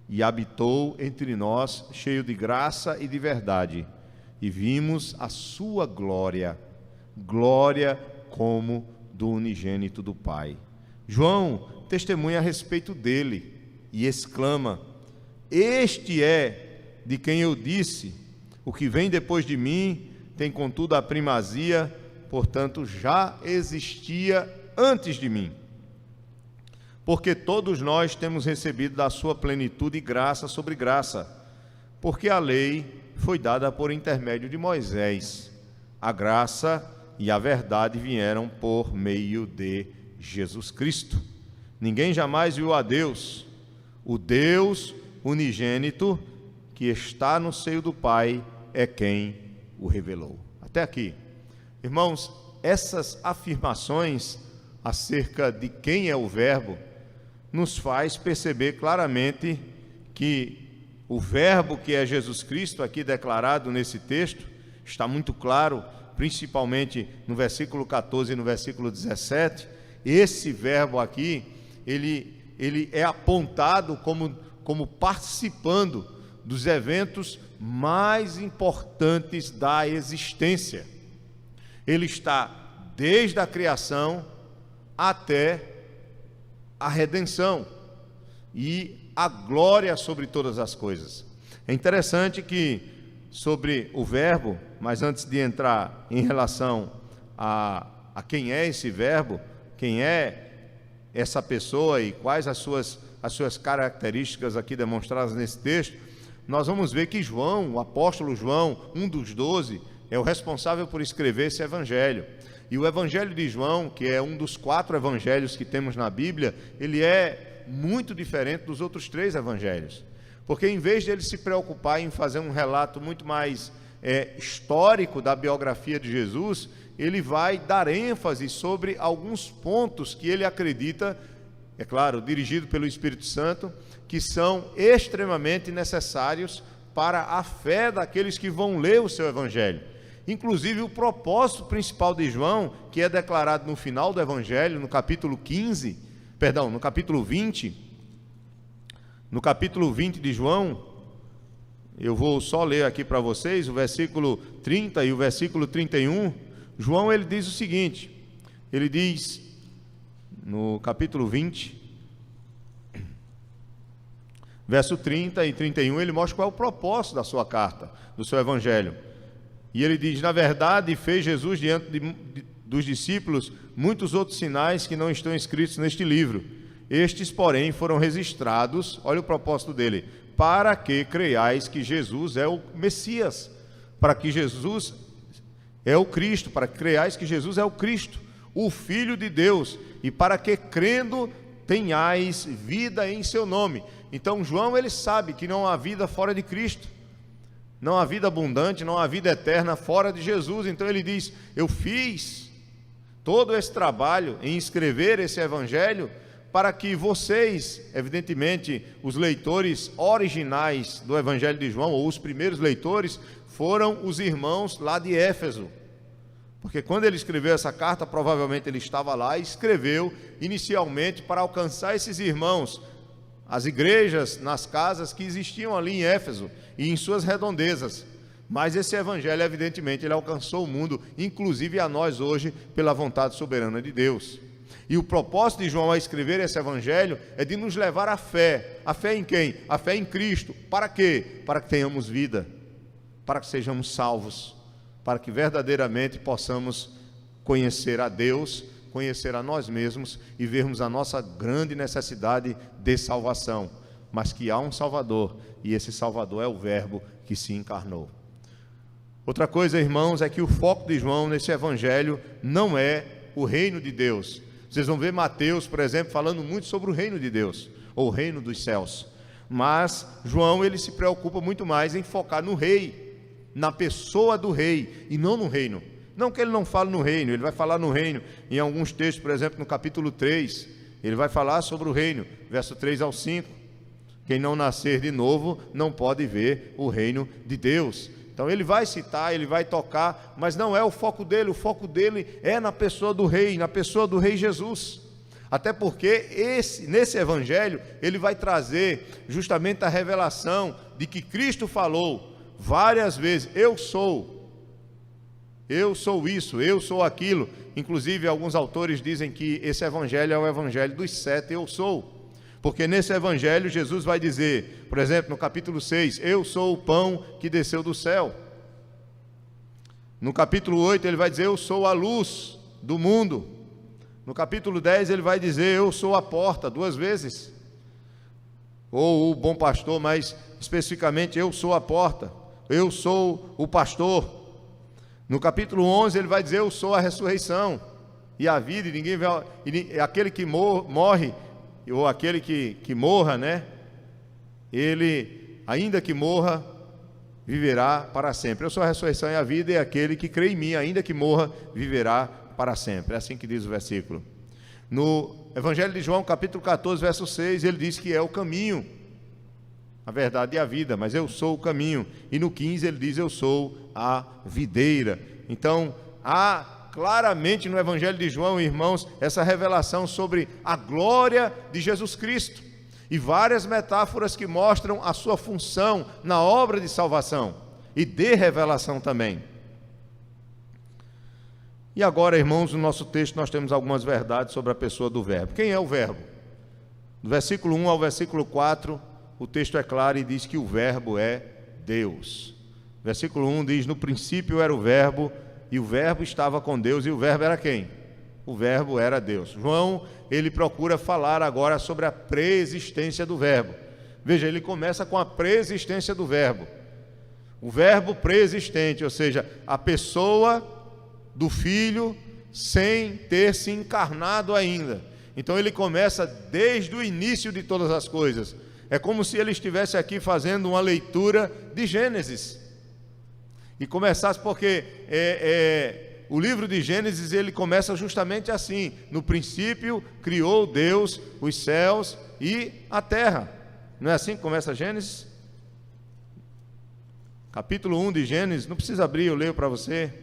e habitou entre nós, cheio de graça e de verdade, e vimos a sua glória, glória como do unigênito do Pai. João testemunha a respeito dele e exclama: este é de quem eu disse, o que vem depois de mim tem contudo a primazia, portanto já existia antes de mim. Porque todos nós temos recebido da sua plenitude graça sobre graça, porque a lei foi dada por intermédio de Moisés. A graça e a verdade vieram por meio de Jesus Cristo. Ninguém jamais viu a Deus, o Deus unigênito que está no seio do Pai é quem o revelou. Até aqui. Irmãos, essas afirmações acerca de quem é o Verbo nos faz perceber claramente que o Verbo, que é Jesus Cristo, aqui declarado nesse texto, está muito claro, principalmente no versículo 14 e no versículo 17. Esse Verbo aqui, ele é apontado como participando dos eventos mais importantes da existência. Ele está desde a criação até a redenção e a glória sobre todas as coisas. É interessante que sobre o Verbo, mas antes de entrar em relação a quem é esse Verbo, quem é essa pessoa e quais as suas características aqui demonstradas nesse texto, nós vamos ver que João, o apóstolo João, um dos 12, é o responsável por escrever esse evangelho. E o evangelho de João, que é um dos 4 evangelhos que temos na Bíblia, ele é muito diferente dos outros 3 evangelhos. Porque em vez de ele se preocupar em fazer um relato muito mais histórico da biografia de Jesus, ele vai dar ênfase sobre alguns pontos que ele acredita, é claro, dirigido pelo Espírito Santo, que são extremamente necessários para a fé daqueles que vão ler o seu evangelho. Inclusive o propósito principal de João, que é declarado no final do Evangelho, no capítulo 20, no capítulo 20 de João, eu vou só ler aqui para vocês o versículo 30 e o versículo 31. João, ele diz o seguinte, ele diz no capítulo 20, verso 30 e 31, ele mostra qual é o propósito da sua carta, do seu evangelho. E ele diz: na verdade, fez Jesus diante dos discípulos muitos outros sinais que não estão escritos neste livro. Estes, porém, foram registrados, olha o propósito dele, para que creiais que Jesus é o Messias, para que Jesus é o Cristo, para que creiais que Jesus é o Cristo, o Filho de Deus, e para que crendo tenhais vida em seu nome. Então João, ele sabe que não há vida fora de Cristo, não há vida abundante, não há vida eterna fora de Jesus. Então ele diz: eu fiz todo esse trabalho em escrever esse evangelho para que vocês, evidentemente, os leitores originais do evangelho de João, ou os primeiros leitores, foram os irmãos lá de Éfeso. Porque quando ele escreveu essa carta, provavelmente ele estava lá e escreveu inicialmente para alcançar esses irmãos, as igrejas nas casas que existiam ali em Éfeso e em suas redondezas. Mas esse evangelho, evidentemente, ele alcançou o mundo, inclusive a nós hoje, pela vontade soberana de Deus. E o propósito de João ao escrever esse evangelho é de nos levar à fé. A fé em quem? A fé em Cristo. Para quê? Para que tenhamos vida, para que sejamos salvos, para que verdadeiramente possamos conhecer a Deus, conhecer a nós mesmos e vermos a nossa grande necessidade de salvação, mas que há um Salvador, e esse Salvador é o Verbo que se encarnou. Outra coisa, irmãos, é que o foco de João nesse evangelho não é o reino de Deus. Vocês vão ver Mateus, por exemplo, falando muito sobre o reino de Deus, ou o reino dos céus. Mas João, ele se preocupa muito mais em focar no rei, na pessoa do rei, e não no reino. Não que ele não fale no reino, ele vai falar no reino em alguns textos, por exemplo, no capítulo 3, ele vai falar sobre o reino, verso 3 ao 5. Quem não nascer de novo não pode ver o reino de Deus. Então ele vai citar, ele vai tocar, mas não é o foco dele é na pessoa do rei Jesus. Até porque nesse evangelho ele vai trazer justamente a revelação de que Cristo falou várias vezes: eu sou isso, eu sou aquilo. Inclusive alguns autores dizem que esse evangelho é o evangelho dos 7 eu sou. Porque nesse evangelho Jesus vai dizer, por exemplo, no capítulo 6, eu sou o pão que desceu do céu. No capítulo 8 ele vai dizer, eu sou a luz do mundo. No capítulo 10 ele vai dizer, eu sou a porta, 2 vezes. Ou o bom pastor, mas especificamente, eu sou a porta, eu sou o pastor. No capítulo 11 ele vai dizer, eu sou a ressurreição e a vida, e aquele que morre, ou aquele que morra, né? Ele, ainda que morra, viverá para sempre. Eu sou a ressurreição e a vida, e aquele que crê em mim, ainda que morra, viverá para sempre. É assim que diz o versículo. No Evangelho de João, capítulo 14, verso 6, ele diz que é o caminho, a verdade e a vida, mas eu sou o caminho. E no 15 ele diz, eu sou a videira. Então, há claramente no Evangelho de João, irmãos, essa revelação sobre a glória de Jesus Cristo e várias metáforas que mostram a sua função na obra de salvação e de revelação também. E agora, irmãos, no nosso texto nós temos algumas verdades sobre a pessoa do Verbo. Quem é o Verbo? Do versículo 1 ao versículo 4, o texto é claro e diz que o Verbo é Deus. Versículo 1 diz, no princípio era o Verbo, e o Verbo estava com Deus, e o Verbo era quem? O Verbo era Deus. João, ele procura falar agora sobre a preexistência do Verbo. Veja, ele começa com a preexistência do Verbo. O Verbo preexistente, ou seja, a pessoa do Filho sem ter se encarnado ainda. Então ele começa desde o início de todas as coisas. É como se ele estivesse aqui fazendo uma leitura de Gênesis. E começasse porque o livro de Gênesis, ele começa justamente assim: no princípio criou Deus os céus e a terra. Não é assim que começa Gênesis? Capítulo 1 de Gênesis, não precisa abrir, eu leio para você.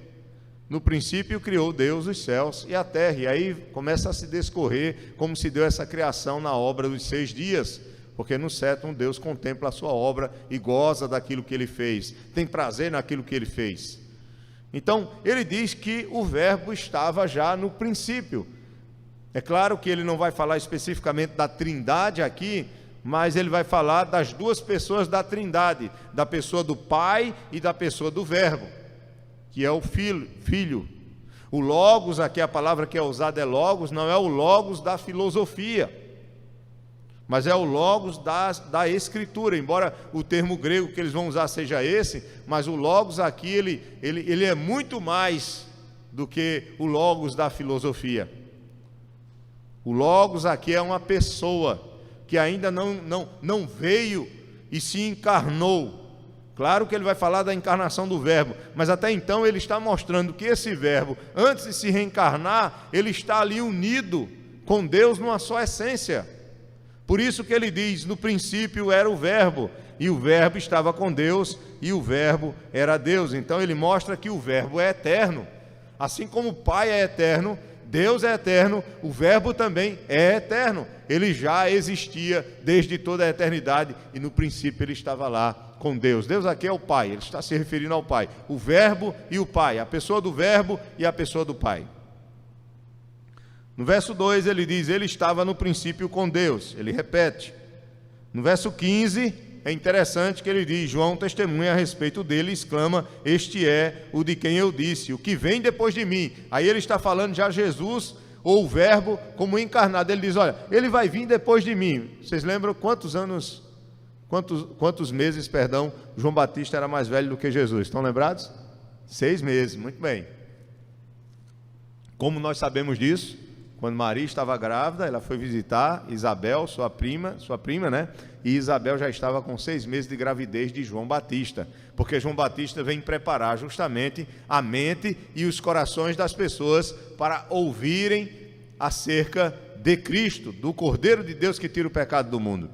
No princípio criou Deus os céus e a terra, e aí começa a se discorrer como se deu essa criação na obra dos 6 dias, porque no sétimo Deus contempla a sua obra e goza daquilo que ele fez, tem prazer naquilo que ele fez. Então, ele diz que o verbo estava já no princípio. É claro que ele não vai falar especificamente da Trindade aqui, mas ele vai falar das duas pessoas da Trindade, da pessoa do Pai e da pessoa do Verbo, que é o Filho. O Logos, aqui a palavra que é usada é Logos, não é o Logos da filosofia, mas é o Logos da Escritura, embora o termo grego que eles vão usar seja esse, mas o Logos aqui, ele é muito mais do que o Logos da filosofia. O Logos aqui é uma pessoa que ainda não veio e se encarnou. Claro que ele vai falar da encarnação do verbo, mas até então ele está mostrando que esse verbo, antes de se reencarnar, ele está ali unido com Deus numa só essência. Por isso que ele diz, no princípio era o verbo, e o verbo estava com Deus, e o verbo era Deus. Então ele mostra que o verbo é eterno. Assim como o Pai é eterno, Deus é eterno, o verbo também é eterno. Ele já existia desde toda a eternidade, e no princípio ele estava lá com Deus. Deus aqui é o Pai, ele está se referindo ao Pai. O verbo e o Pai, a pessoa do verbo e a pessoa do Pai. No verso 2 ele diz, ele estava no princípio com Deus, ele repete. No verso 15 é interessante que ele diz, João testemunha a respeito dele e exclama, este é o de quem eu disse, o que vem depois de mim. Aí ele está falando já Jesus, ou o verbo como encarnado. Ele diz, olha, ele vai vir depois de mim. Vocês lembram quantos meses, João Batista era mais velho do que Jesus? Estão lembrados? 6 meses, muito bem. Como nós sabemos disso? Quando Maria estava grávida, ela foi visitar Isabel, sua prima, né? E Isabel já estava com 6 meses de gravidez de João Batista, porque João Batista vem preparar justamente a mente e os corações das pessoas para ouvirem acerca de Cristo, do Cordeiro de Deus que tira o pecado do mundo.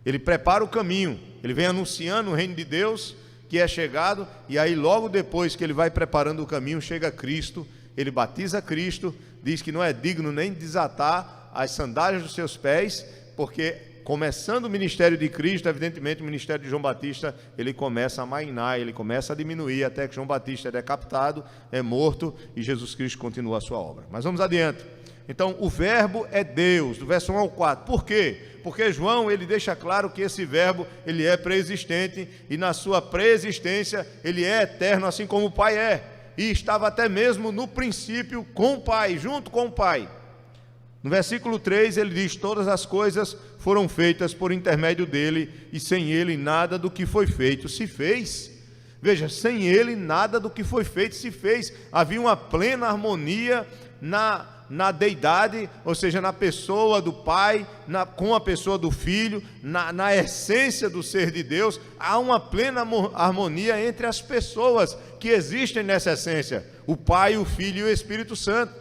Ele prepara o caminho, ele vem anunciando o reino de Deus que é chegado, e aí logo depois que ele vai preparando o caminho, chega Cristo, ele batiza Cristo, diz que não é digno nem de desatar as sandálias dos seus pés, porque começando o ministério de Cristo, evidentemente o ministério de João Batista, ele começa a amainar, ele começa a diminuir, até que João Batista é decapitado, é morto, e Jesus Cristo continua a sua obra. Mas vamos adiante. Então, o verbo é Deus, do verso 1 ao 4. Por quê? Porque João, ele deixa claro que esse verbo, ele é preexistente, e na sua preexistência, ele é eterno, assim como o Pai é. E estava até mesmo no princípio com o Pai, junto com o Pai. No versículo 3 ele diz, todas as coisas foram feitas por intermédio dele, e sem ele nada do que foi feito se fez. Veja, sem ele nada do que foi feito se fez. Havia uma plena harmonia na deidade, ou seja, na pessoa do Pai, com a pessoa do Filho, na essência do ser de Deus. Há uma plena harmonia entre as pessoas que existem nessa essência, o Pai, o Filho e o Espírito Santo.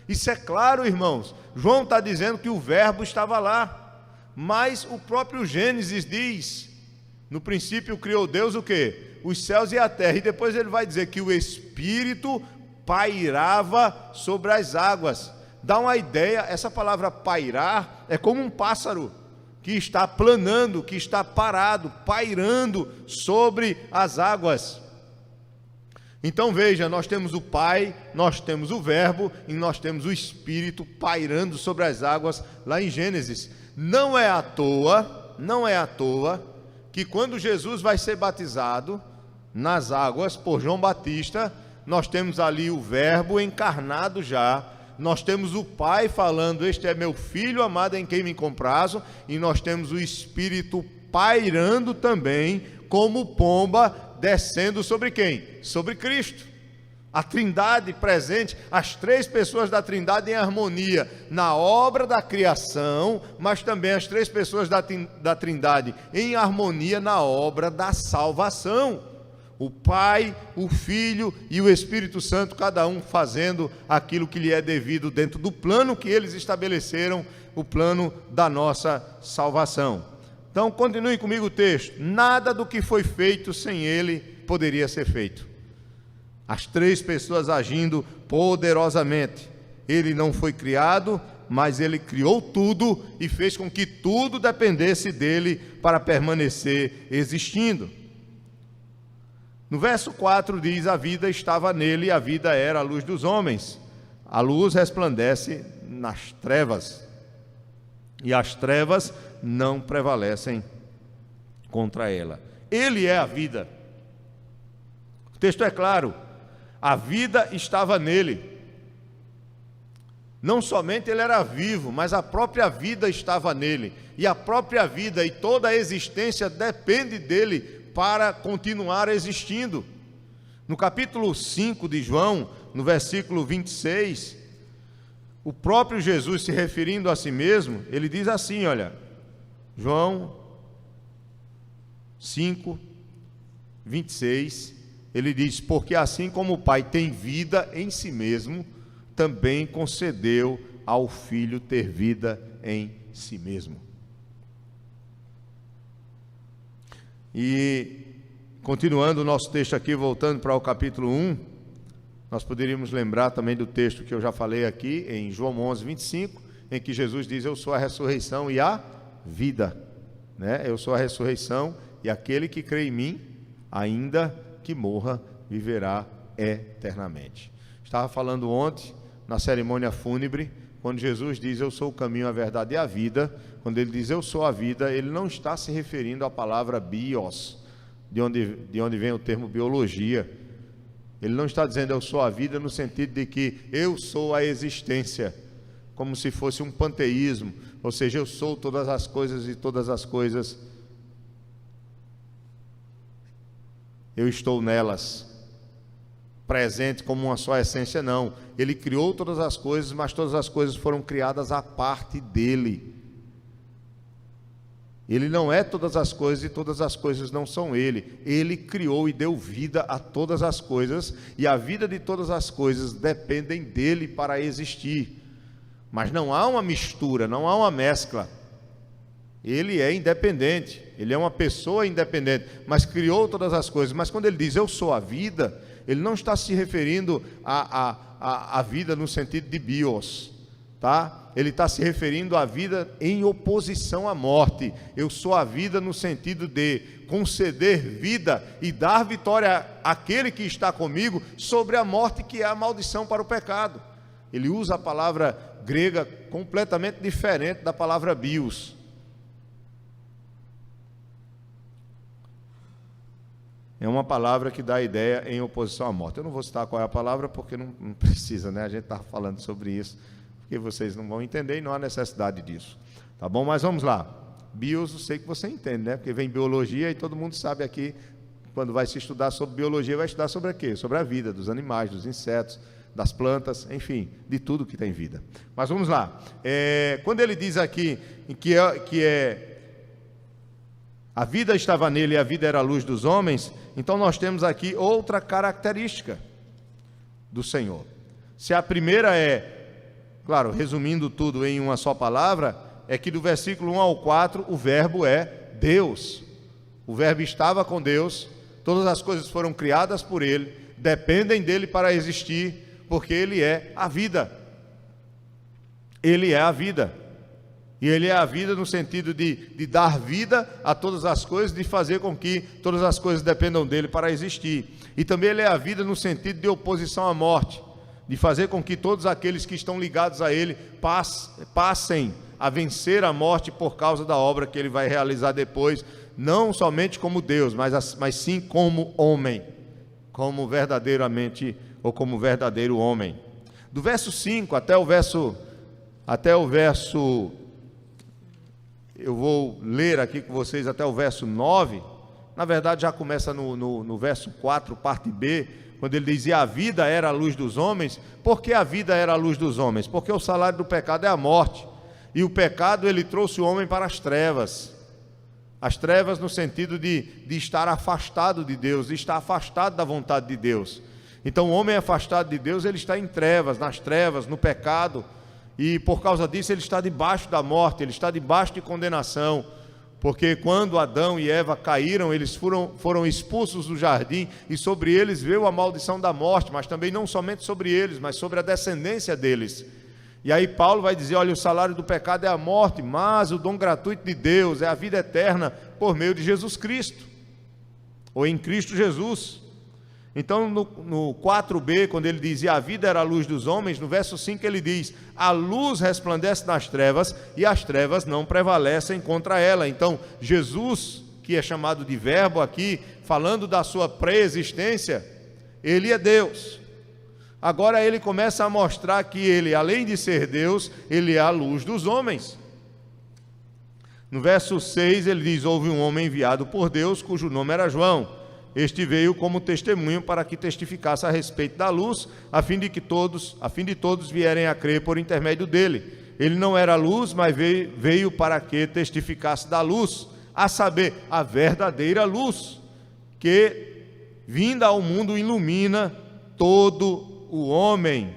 Isso é claro, irmãos. João está dizendo que o verbo estava lá, mas o próprio Gênesis diz, no princípio criou Deus o quê? Os céus e a terra, e depois ele vai dizer que o Espírito pairava sobre as águas. Dá uma ideia, essa palavra pairar é como um pássaro que está planando, que está parado, pairando sobre as águas. Então veja, nós temos o Pai, nós temos o Verbo e nós temos o Espírito pairando sobre as águas lá em Gênesis. Não é à toa que quando Jesus vai ser batizado nas águas por João Batista, nós temos ali o Verbo encarnado já, nós temos o Pai falando, este é meu Filho amado em quem me comprazo, e nós temos o Espírito pairando também, como pomba, descendo sobre quem? Sobre Cristo. A Trindade presente, as 3 pessoas da Trindade em harmonia na obra da criação, mas também as 3 pessoas da Trindade em harmonia na obra da salvação. O Pai, o Filho e o Espírito Santo, cada um fazendo aquilo que lhe é devido dentro do plano que eles estabeleceram, o plano da nossa salvação. Então, continue comigo o texto. Nada do que foi feito sem ele poderia ser feito. As três pessoas agindo poderosamente. Ele não foi criado, mas ele criou tudo e fez com que tudo dependesse dele para permanecer existindo. No verso 4 diz: a vida estava nele e a vida era a luz dos homens. A luz resplandece nas trevas, e as trevas não prevalecem contra ela. Ele é a vida. O texto é claro, a vida estava nele. Não somente ele era vivo, mas a própria vida estava nele. E a própria vida e toda a existência depende dele para continuar existindo. No capítulo 5 de João, no versículo 26, o próprio Jesus, se referindo a si mesmo, ele diz assim, olha, João 5, 26, ele diz: porque assim como o Pai tem vida em si mesmo, também concedeu ao Filho ter vida em si mesmo. E, continuando o nosso texto aqui, voltando para o capítulo 1, nós poderíamos lembrar também do texto que eu já falei aqui, em João 11, 25, em que Jesus diz: eu sou a ressurreição e a vida, né? Eu sou a ressurreição, e aquele que crê em mim, ainda que morra, viverá eternamente. Estava falando ontem, na cerimônia fúnebre, quando Jesus diz: eu sou o caminho, a verdade e a vida, quando ele diz eu sou a vida, ele não está se referindo à palavra bios, de onde vem o termo biologia. Ele não está dizendo eu sou a vida no sentido de que eu sou a existência, como se fosse um panteísmo, ou seja, eu sou todas as coisas e todas as coisas eu estou nelas, presente como uma só essência. Não, ele criou todas as coisas, mas todas as coisas foram criadas à parte dele. Ele não é todas as coisas e todas as coisas não são ele. Ele criou e deu vida a todas as coisas, e a vida de todas as coisas dependem dele para existir. Mas não há uma mistura, não há uma mescla. Ele é independente, ele é uma pessoa independente, mas criou todas as coisas. Mas quando ele diz eu sou a vida, ele não está se referindo à vida no sentido de bios, tá? Ele está se referindo à vida em oposição à morte. Eu sou a vida no sentido de conceder vida e dar vitória àquele que está comigo sobre a morte, que é a maldição para o pecado. Ele usa a palavra grega completamente diferente da palavra bios. É uma palavra que dá a ideia em oposição à morte. Eu não vou citar qual é a palavra, porque não precisa, né? A gente está falando sobre isso, porque vocês não vão entender e não há necessidade disso. Tá bom? Mas vamos lá. Bios, eu sei que você entende, né? Porque vem biologia e todo mundo sabe aqui, quando vai se estudar sobre biologia, vai estudar sobre o quê? Sobre a vida dos animais, dos insetos, das plantas, enfim, de tudo que tem vida. Mas vamos lá. Quando ele diz aqui que a vida estava nele e a vida era a luz dos homens, então nós temos aqui outra característica do Senhor. Se a primeira claro, resumindo tudo em uma só palavra, é que do versículo 1 ao 4, o verbo é Deus. O verbo estava com Deus, todas as coisas foram criadas por ele, dependem dele para existir, porque ele é a vida. Ele é a vida. E ele é a vida no sentido de dar vida a todas as coisas, de fazer com que todas as coisas dependam dele para existir. E também ele é a vida no sentido de oposição à morte, de fazer com que todos aqueles que estão ligados a ele passem a vencer a morte por causa da obra que ele vai realizar depois, não somente como Deus, mas sim como homem, como verdadeiramente, ou como verdadeiro homem. Do verso 5 até o verso, eu vou ler aqui com vocês até o verso 9, na verdade já começa no verso 4, parte B, quando ele diz: e a vida era a luz dos homens. Por que a vida era a luz dos homens? Porque o salário do pecado é a morte, e o pecado ele trouxe o homem para as trevas no sentido de estar afastado de Deus, de estar afastado da vontade de Deus. Então o homem afastado de Deus, ele está em trevas, nas trevas, no pecado, e por causa disso ele está debaixo da morte, ele está debaixo de condenação, Porque quando Adão e Eva caíram, eles foram expulsos do jardim, e sobre eles veio a maldição da morte, mas também não somente sobre eles, mas sobre a descendência deles. E aí Paulo vai dizer, olha, o salário do pecado é a morte, mas o dom gratuito de Deus é a vida eterna por meio de Jesus Cristo, ou em Cristo Jesus. Então no 4b, quando ele diz, e a vida era a luz dos homens, no verso 5 ele diz, a luz resplandece nas trevas, e as trevas não prevalecem contra ela. Então Jesus, que é chamado de verbo aqui, falando da sua pré-existência, ele é Deus. Agora ele começa a mostrar que ele, além de ser Deus, ele é a luz dos homens. No verso 6 ele diz, houve um homem enviado por Deus, cujo nome era João. Este veio como testemunho para que testificasse a respeito da luz, a fim de todos vierem a crer por intermédio dele. Ele não era luz, mas veio para que testificasse da luz, a saber, a verdadeira luz, que vinda ao mundo ilumina todo o homem.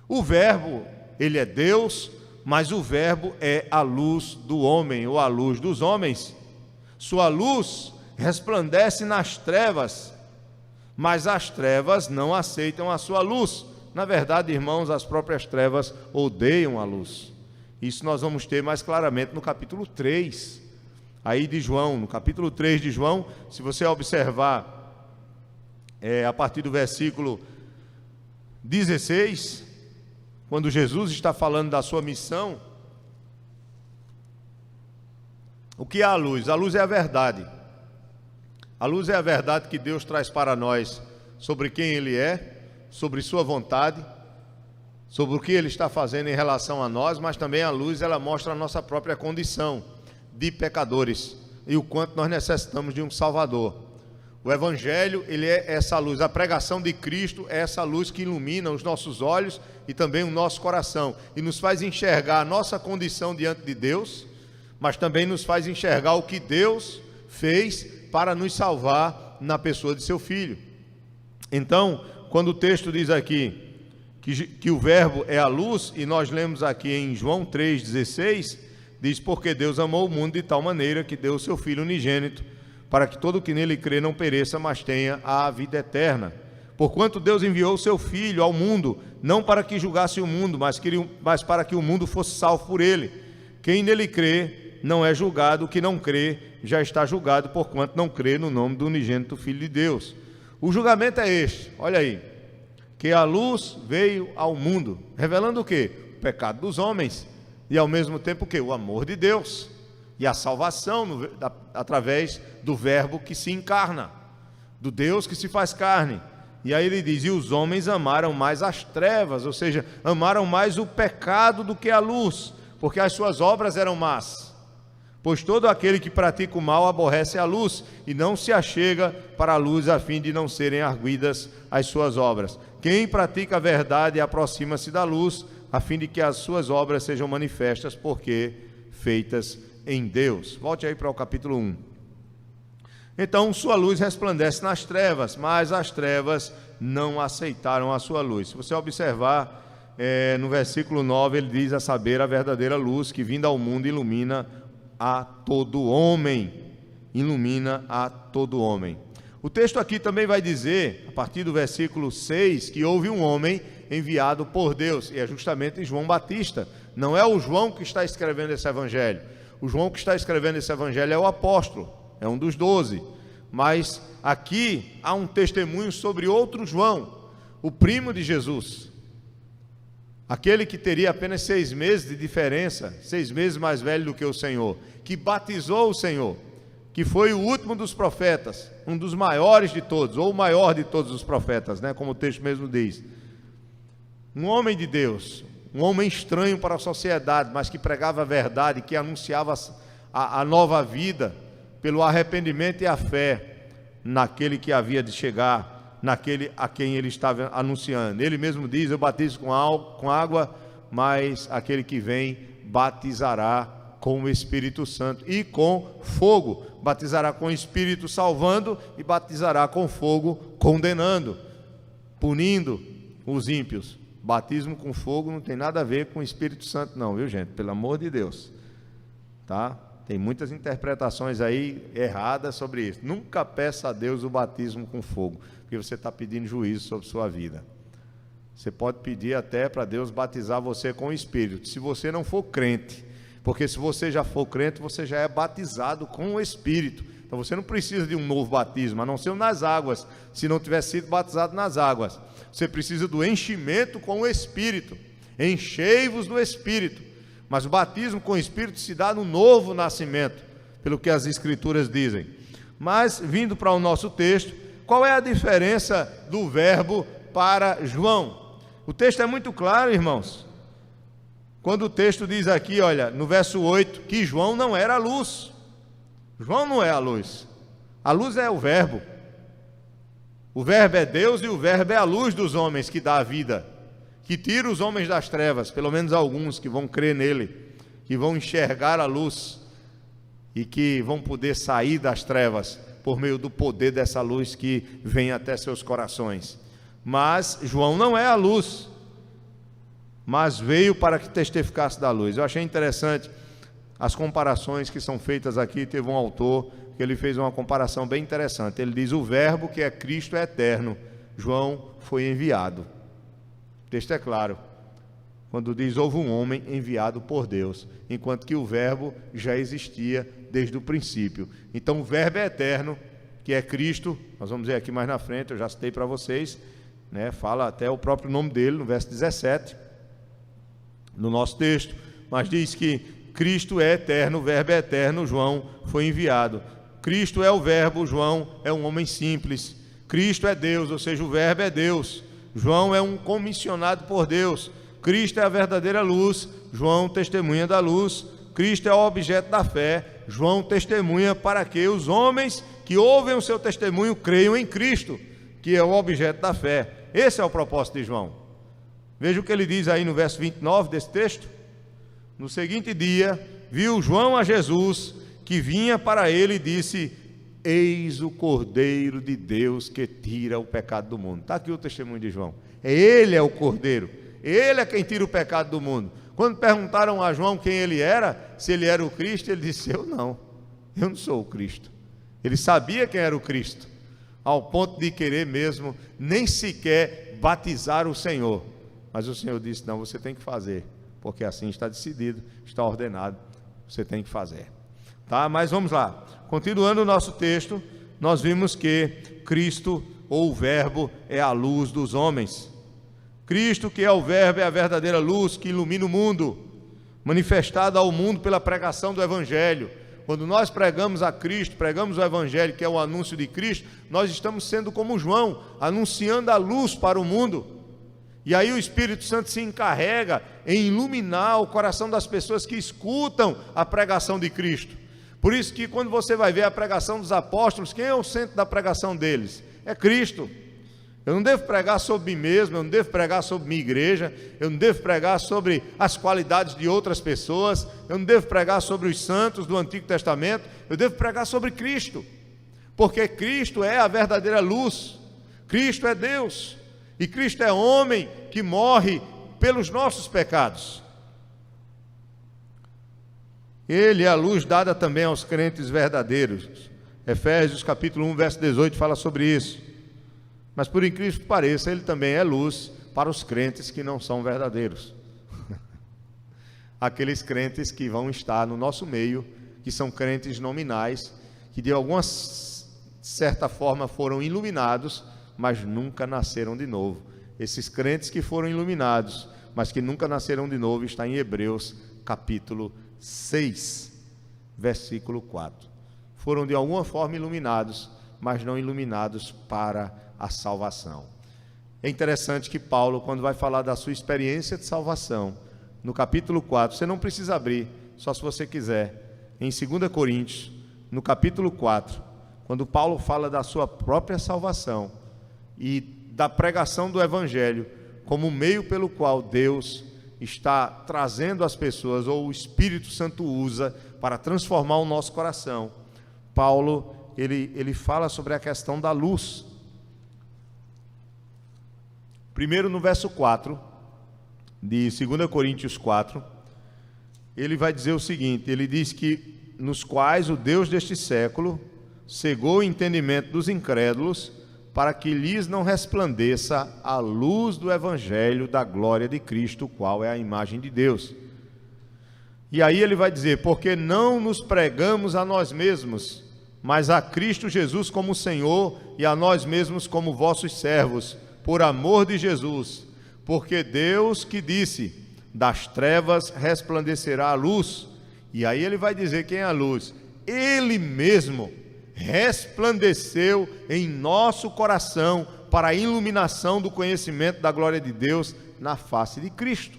O verbo, ele é Deus, mas o verbo é a luz do homem, ou a luz dos homens. Sua luz resplandece nas trevas, mas as trevas não aceitam a sua luz. Na verdade, irmãos, as próprias trevas odeiam a luz. Isso nós vamos ter mais claramente no capítulo 3, aí de João. No capítulo 3 de João, se você observar, a partir do versículo 16, quando Jesus está falando da sua missão, o que é a luz? A luz é a verdade. A luz é a verdade que Deus traz para nós sobre quem Ele é, sobre sua vontade, sobre o que Ele está fazendo em relação a nós, mas também a luz, ela mostra a nossa própria condição de pecadores e o quanto nós necessitamos de um Salvador. O Evangelho, ele é essa luz, a pregação de Cristo é essa luz que ilumina os nossos olhos e também o nosso coração, e nos faz enxergar a nossa condição diante de Deus, mas também nos faz enxergar o que Deus fez para nos salvar na pessoa de seu Filho. Então, quando o texto diz aqui que o verbo é a luz, e nós lemos aqui em João 3,16, diz, porque Deus amou o mundo de tal maneira que deu o seu Filho unigênito, para que todo que nele crê não pereça, mas tenha a vida eterna. Porquanto Deus enviou o seu Filho ao mundo, não para que julgasse o mundo, mas para que o mundo fosse salvo por ele. Quem nele crê não é julgado, o que não crê já está julgado, porquanto não crê no nome do unigênito Filho de Deus. O julgamento é este, olha aí, que a luz veio ao mundo, revelando o quê? O pecado dos homens, e ao mesmo tempo o quê? O amor de Deus, e a salvação através do verbo que se encarna, do Deus que se faz carne. E aí ele diz, e os homens amaram mais as trevas, ou seja, amaram mais o pecado do que a luz, porque as suas obras eram más. Pois todo aquele que pratica o mal aborrece a luz, e não se achega para a luz, a fim de não serem arguidas as suas obras. Quem pratica a verdade aproxima-se da luz, a fim de que as suas obras sejam manifestas, porque feitas em Deus. Volte aí para o capítulo 1. Então, sua luz resplandece nas trevas, mas as trevas não aceitaram a sua luz. Se você observar, no versículo 9, ele diz, a saber, a verdadeira luz que vinda ao mundo ilumina a todo homem, ilumina a todo homem. O texto aqui também vai dizer, a partir do versículo 6, que houve um homem enviado por Deus, e é justamente João Batista. Não é o João que está escrevendo esse evangelho. O João que está escrevendo esse evangelho é o apóstolo, é um dos 12. Mas aqui há um testemunho sobre outro João, o primo de Jesus, aquele que teria apenas 6 meses de diferença, 6 meses mais velho do que o Senhor, que batizou o Senhor, que foi o último dos profetas, um dos maiores de todos, ou o maior de todos os profetas, né, como o texto mesmo diz. Um homem de Deus, um homem estranho para a sociedade, mas que pregava a verdade, que anunciava a nova vida, pelo arrependimento e a fé naquele que havia de chegar, naquele a quem ele estava anunciando. Ele mesmo diz, eu batizo com água, mas aquele que vem batizará com o Espírito Santo e com fogo. Batizará com o Espírito salvando e batizará com fogo condenando, punindo os ímpios. Batismo com fogo não tem nada a ver com o Espírito Santo não, viu gente? Pelo amor de Deus, tá? Tem muitas interpretações aí erradas sobre isso. Nunca peça a Deus o batismo com fogo, porque você está pedindo juízo sobre sua vida. Você pode pedir até para Deus batizar você com o Espírito, se você não for crente, porque se você já for crente, você já é batizado com o Espírito. Então você não precisa de um novo batismo, a não ser nas águas, se não tiver sido batizado nas águas. Você precisa do enchimento com o Espírito. Enchei-vos do Espírito. Mas o batismo com o Espírito se dá no novo nascimento, pelo que as Escrituras dizem. Mas, vindo para o nosso texto, qual é a diferença do verbo para João? O texto é muito claro, irmãos. Quando o texto diz aqui, olha, no verso 8, que João não era a luz. João não é a luz. A luz é o verbo. O verbo é Deus e o verbo é a luz dos homens que dá a vida, que tira os homens das trevas, pelo menos alguns que vão crer nele, que vão enxergar a luz e que vão poder sair das trevas por meio do poder dessa luz que vem até seus corações. Mas João não é a luz, mas veio para que testificasse da luz. Eu achei interessante as comparações que são feitas aqui. Teve um autor que ele fez uma comparação bem interessante. Ele diz: o verbo que é Cristo é eterno, João foi enviado. O texto é claro, quando diz houve um homem enviado por Deus, enquanto que o verbo já existia desde o princípio. Então o verbo é eterno, que é Cristo. Nós vamos ver aqui mais na frente, eu já citei para vocês, né? Fala até o próprio nome dele no verso 17 no nosso texto, mas diz que Cristo é eterno, o verbo é eterno, João foi enviado. Cristo é o verbo, João é um homem simples. Cristo é Deus, ou seja, o verbo é Deus, João é um comissionado por Deus. Cristo é a verdadeira luz, João testemunha da luz. Cristo é o objeto da fé, João testemunha para que os homens que ouvem o seu testemunho creiam em Cristo, que é o objeto da fé. Esse é o propósito de João. Veja o que ele diz aí no verso 29 desse texto. No seguinte dia, viu João a Jesus, que vinha para ele, e disse: eis o Cordeiro de Deus que tira o pecado do mundo. Está aqui o testemunho de João. Ele é o Cordeiro, ele é quem tira o pecado do mundo. Quando perguntaram a João quem ele era, se ele era o Cristo, ele disse: eu não sou o Cristo. Ele sabia quem era o Cristo, ao ponto de querer mesmo nem sequer batizar o Senhor. Mas o Senhor disse: não, você tem que fazer, porque assim está decidido, está ordenado, você tem que fazer. Tá? Mas vamos lá, continuando o nosso texto, nós vimos que Cristo, ou o verbo, é a luz dos homens. Cristo, que é o verbo, é a verdadeira luz que ilumina o mundo, manifestada ao mundo pela pregação do Evangelho. Quando nós pregamos a Cristo, pregamos o Evangelho, que é o anúncio de Cristo, nós estamos sendo como João, anunciando a luz para o mundo. E aí o Espírito Santo se encarrega em iluminar o coração das pessoas que escutam a pregação de Cristo. Por isso que quando você vai ver a pregação dos apóstolos, quem é o centro da pregação deles? É Cristo. Eu não devo pregar sobre mim mesmo, eu não devo pregar sobre minha igreja, eu não devo pregar sobre as qualidades de outras pessoas, eu não devo pregar sobre os santos do Antigo Testamento, eu devo pregar sobre Cristo, porque Cristo é a verdadeira luz, Cristo é Deus, e Cristo é homem que morre pelos nossos pecados. Ele é a luz dada também aos crentes verdadeiros. Efésios capítulo 1, verso 18 fala sobre isso. Mas por incrível que pareça, ele também é luz para os crentes que não são verdadeiros. Aqueles crentes que vão estar no nosso meio, que são crentes nominais, que de alguma certa forma foram iluminados, mas nunca nasceram de novo. Esses crentes que foram iluminados, mas que nunca nasceram de novo, está em Hebreus capítulo 6, versículo 4. Foram de alguma forma iluminados, mas não iluminados para a salvação. É interessante que Paulo, quando vai falar da sua experiência de salvação, no capítulo 4, você não precisa abrir, só se você quiser, em 2 Coríntios, no capítulo 4, quando Paulo fala da sua própria salvação e da pregação do Evangelho como meio pelo qual Deus está trazendo as pessoas, ou o Espírito Santo usa para transformar o nosso coração, Paulo, ele fala sobre a questão da luz. Primeiro no verso 4, de 2 Coríntios 4, ele vai dizer o seguinte, ele diz que nos quais o Deus deste século cegou o entendimento dos incrédulos, para que lhes não resplandeça a luz do evangelho da glória de Cristo, o qual é a imagem de Deus. E aí ele vai dizer: porque não nos pregamos a nós mesmos, mas a Cristo Jesus como Senhor, e a nós mesmos como vossos servos, por amor de Jesus. Porque Deus que disse: das trevas resplandecerá a luz. E aí ele vai dizer quem é a luz. Ele mesmo resplandeceu em nosso coração para a iluminação do conhecimento da glória de Deus na face de Cristo.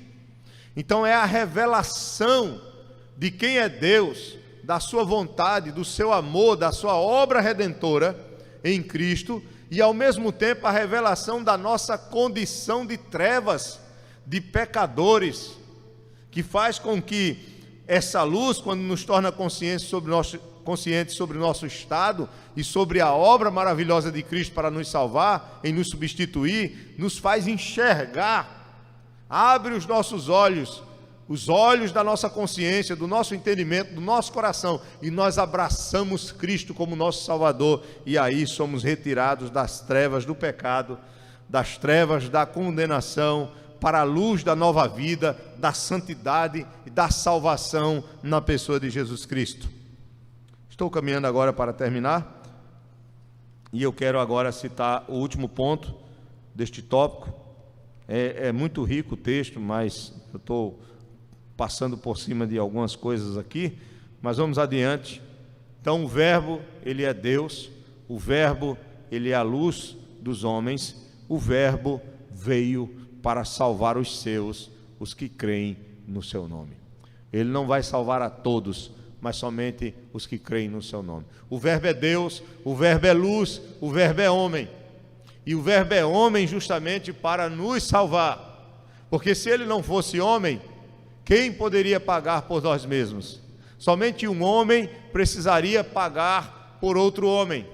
Então é a revelação de quem é Deus, da sua vontade, do seu amor, da sua obra redentora em Cristo, e ao mesmo tempo a revelação da nossa condição de trevas, de pecadores, que faz com que essa luz, quando nos torna conscientes sobre o nosso estado e sobre a obra maravilhosa de Cristo para nos salvar, em nos substituir, nos faz enxergar, abre os nossos olhos, os olhos da nossa consciência, do nosso entendimento, do nosso coração, e nós abraçamos Cristo como nosso Salvador, e aí somos retirados das trevas do pecado, das trevas da condenação, para a luz da nova vida, da santidade e da salvação na pessoa de Jesus Cristo. Estou caminhando agora para terminar, e eu quero agora citar o último ponto deste tópico. É muito rico o texto, mas eu estou passando por cima de algumas coisas aqui, mas vamos adiante. Então o verbo, ele é Deus, o verbo, ele é a luz dos homens, o verbo veio para salvar os seus, os que creem no seu nome. Ele não vai salvar a todos, mas somente os que creem no seu nome. O verbo é Deus, o verbo é luz, o verbo é homem. E o verbo é homem justamente para nos salvar. Porque se ele não fosse homem, quem poderia pagar por nós mesmos? Somente um homem precisaria pagar por outro homem.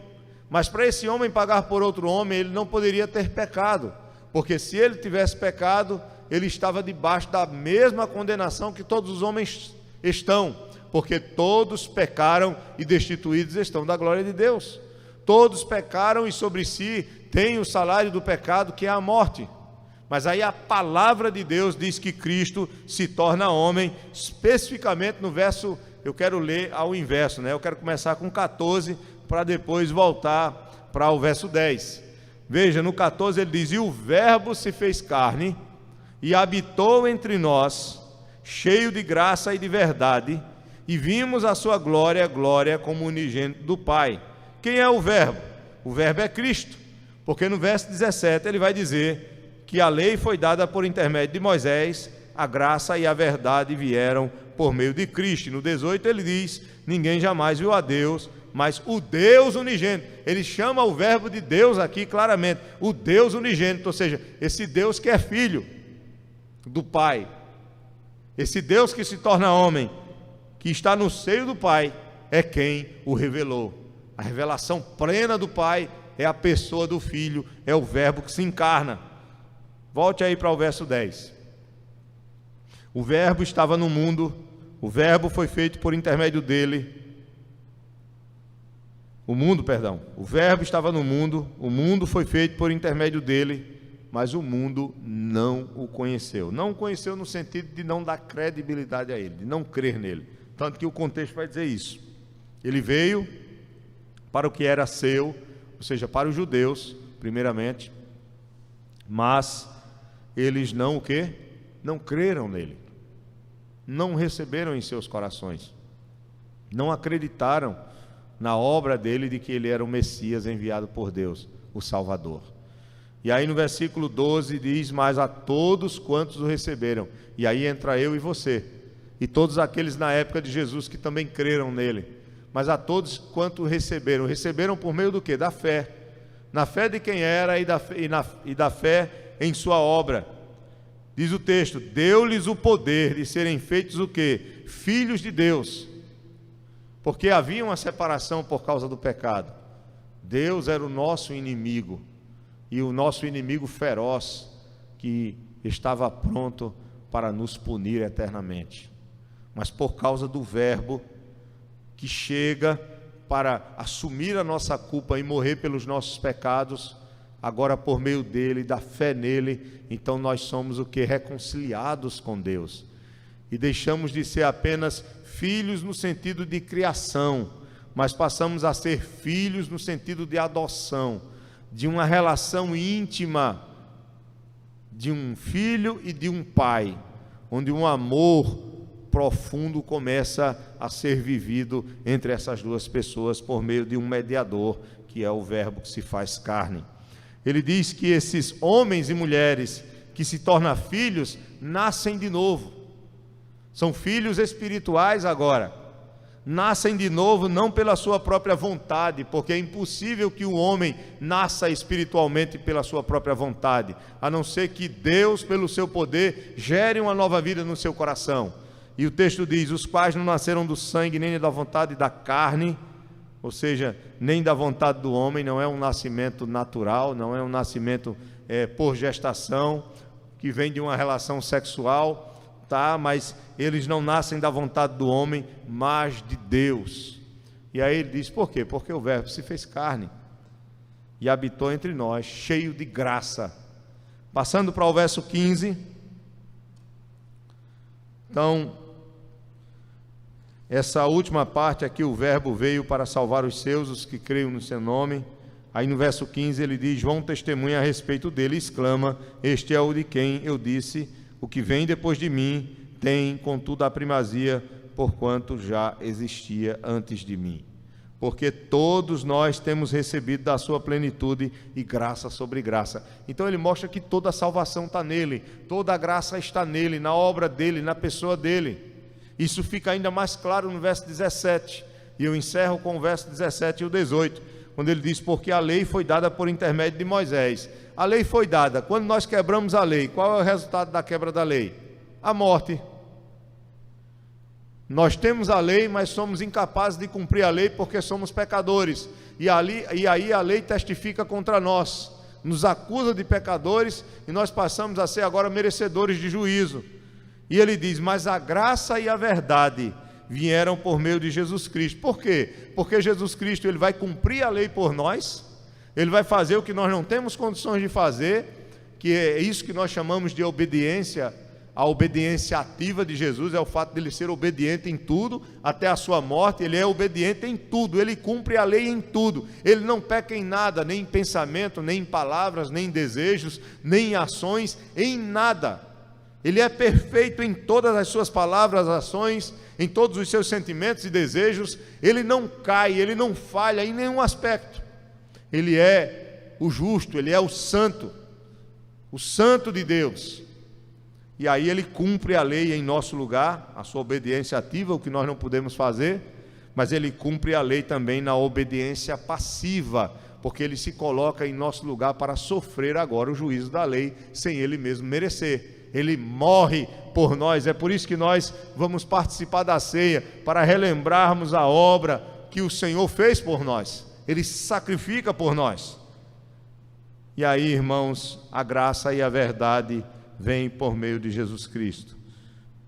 Mas para esse homem pagar por outro homem, ele não poderia ter pecado. Porque se ele tivesse pecado, ele estava debaixo da mesma condenação que todos os homens estão. Porque todos pecaram e destituídos estão da glória de Deus. Todos pecaram e sobre si têm o salário do pecado, que é a morte. Mas aí a palavra de Deus diz que Cristo se torna homem, especificamente no verso, eu quero ler ao inverso, né? Eu quero começar com 14, para depois voltar para o verso 10. Veja, no 14 ele diz: e o verbo se fez carne, e habitou entre nós, cheio de graça e de verdade, e vimos a sua glória, glória como unigênito do Pai. Quem é o verbo? O verbo é Cristo, porque no verso 17 ele vai dizer que a lei foi dada por intermédio de Moisés, a graça e a verdade vieram por meio de Cristo. No 18 ele diz: ninguém jamais viu a Deus, mas o Deus unigênito. Ele chama o verbo de Deus aqui claramente, o Deus unigênito, ou seja, esse Deus que é filho do Pai, esse Deus que se torna homem, que está no seio do Pai, é quem o revelou. A revelação plena do Pai é a pessoa do Filho, é o verbo que se encarna. Volte aí para o verso 10. O verbo estava no mundo, o verbo foi feito por intermédio dele. O verbo estava no mundo, o mundo foi feito por intermédio dele, mas o mundo não o conheceu. Não o conheceu no sentido de não dar credibilidade a ele, de não crer nele. Tanto que o contexto vai dizer isso. Ele veio para o que era seu, ou seja, para os judeus, primeiramente, mas eles não o quê? Não creram nele. Não receberam em seus corações. Não acreditaram na obra dele de que ele era o Messias enviado por Deus, o Salvador. E aí no versículo 12 diz: mas a todos quantos o receberam, e aí entra eu e você, e todos aqueles na época de Jesus que também creram nele, mas a todos quanto receberam por meio do quê? Da fé, na fé de quem era e da fé em sua obra. Diz o texto: deu-lhes o poder de serem feitos o quê? Filhos de Deus. Porque havia uma separação por causa do pecado. Deus era o nosso inimigo, e o nosso inimigo feroz, que estava pronto para nos punir eternamente. Mas por causa do verbo, que chega para assumir a nossa culpa e morrer pelos nossos pecados, agora por meio dele, da fé nele, então nós somos o que? Reconciliados com Deus. E deixamos de ser apenas filhos no sentido de criação, mas passamos a ser filhos no sentido de adoção, de uma relação íntima de um filho e de um pai, onde um amor profundo começa a ser vivido entre essas duas pessoas por meio de um mediador, que é o Verbo que se faz carne. Ele diz que esses homens e mulheres que se tornam filhos, nascem de novo. São filhos espirituais agora. Nascem de novo não pela sua própria vontade, porque é impossível que o homem nasça espiritualmente pela sua própria vontade, a não ser que Deus, pelo seu poder, gere uma nova vida no seu coração. E o texto diz: os quais não nasceram do sangue, nem da vontade da carne, ou seja, nem da vontade do homem. Não é um nascimento natural, não é um nascimento por gestação, que vem de uma relação sexual, tá? Mas eles não nascem da vontade do homem, mas de Deus. E aí ele diz: por quê? Porque o Verbo se fez carne e habitou entre nós, cheio de graça. Passando para o verso 15. Então, essa última parte aqui, o Verbo veio para salvar os seus, os que creiam no seu nome. Aí no verso 15 ele diz: João testemunha a respeito dele e exclama: este é o de quem eu disse, o que vem depois de mim tem, contudo, a primazia, porquanto já existia antes de mim. Porque todos nós temos recebido da sua plenitude e graça sobre graça. Então ele mostra que toda a salvação está nele, toda a graça está nele, na obra dele, na pessoa dele. Isso fica ainda mais claro no verso 17, e eu encerro com o verso 17 e o 18, quando ele diz: porque a lei foi dada por intermédio de Moisés. A lei foi dada. Quando nós quebramos a lei, qual é o resultado da quebra da lei? A morte. Nós temos a lei, mas somos incapazes de cumprir a lei porque somos pecadores, e aí a lei testifica contra nós, nos acusa de pecadores, e nós passamos a ser agora merecedores de juízo. E ele diz: mas a graça e a verdade vieram por meio de Jesus Cristo. Por quê? Porque Jesus Cristo, ele vai cumprir a lei por nós, ele vai fazer o que nós não temos condições de fazer, que é isso que nós chamamos de obediência. A obediência ativa de Jesus é o fato de ele ser obediente em tudo, até a sua morte. Ele é obediente em tudo, ele cumpre a lei em tudo, ele não peca em nada, nem em pensamento, nem em palavras, nem em desejos, nem em ações, em nada. Ele é perfeito em todas as suas palavras, ações, em todos os seus sentimentos e desejos. Ele não cai, ele não falha em nenhum aspecto. Ele é o justo, ele é o santo de Deus. E aí ele cumpre a lei em nosso lugar, a sua obediência ativa, o que nós não podemos fazer, mas ele cumpre a lei também na obediência passiva, porque ele se coloca em nosso lugar para sofrer agora o juízo da lei, sem ele mesmo merecer. Ele morre por nós. É por isso que nós vamos participar da ceia, para relembrarmos a obra que o Senhor fez por nós. Ele se sacrifica por nós. E aí, irmãos, a graça e a verdade vem por meio de Jesus Cristo.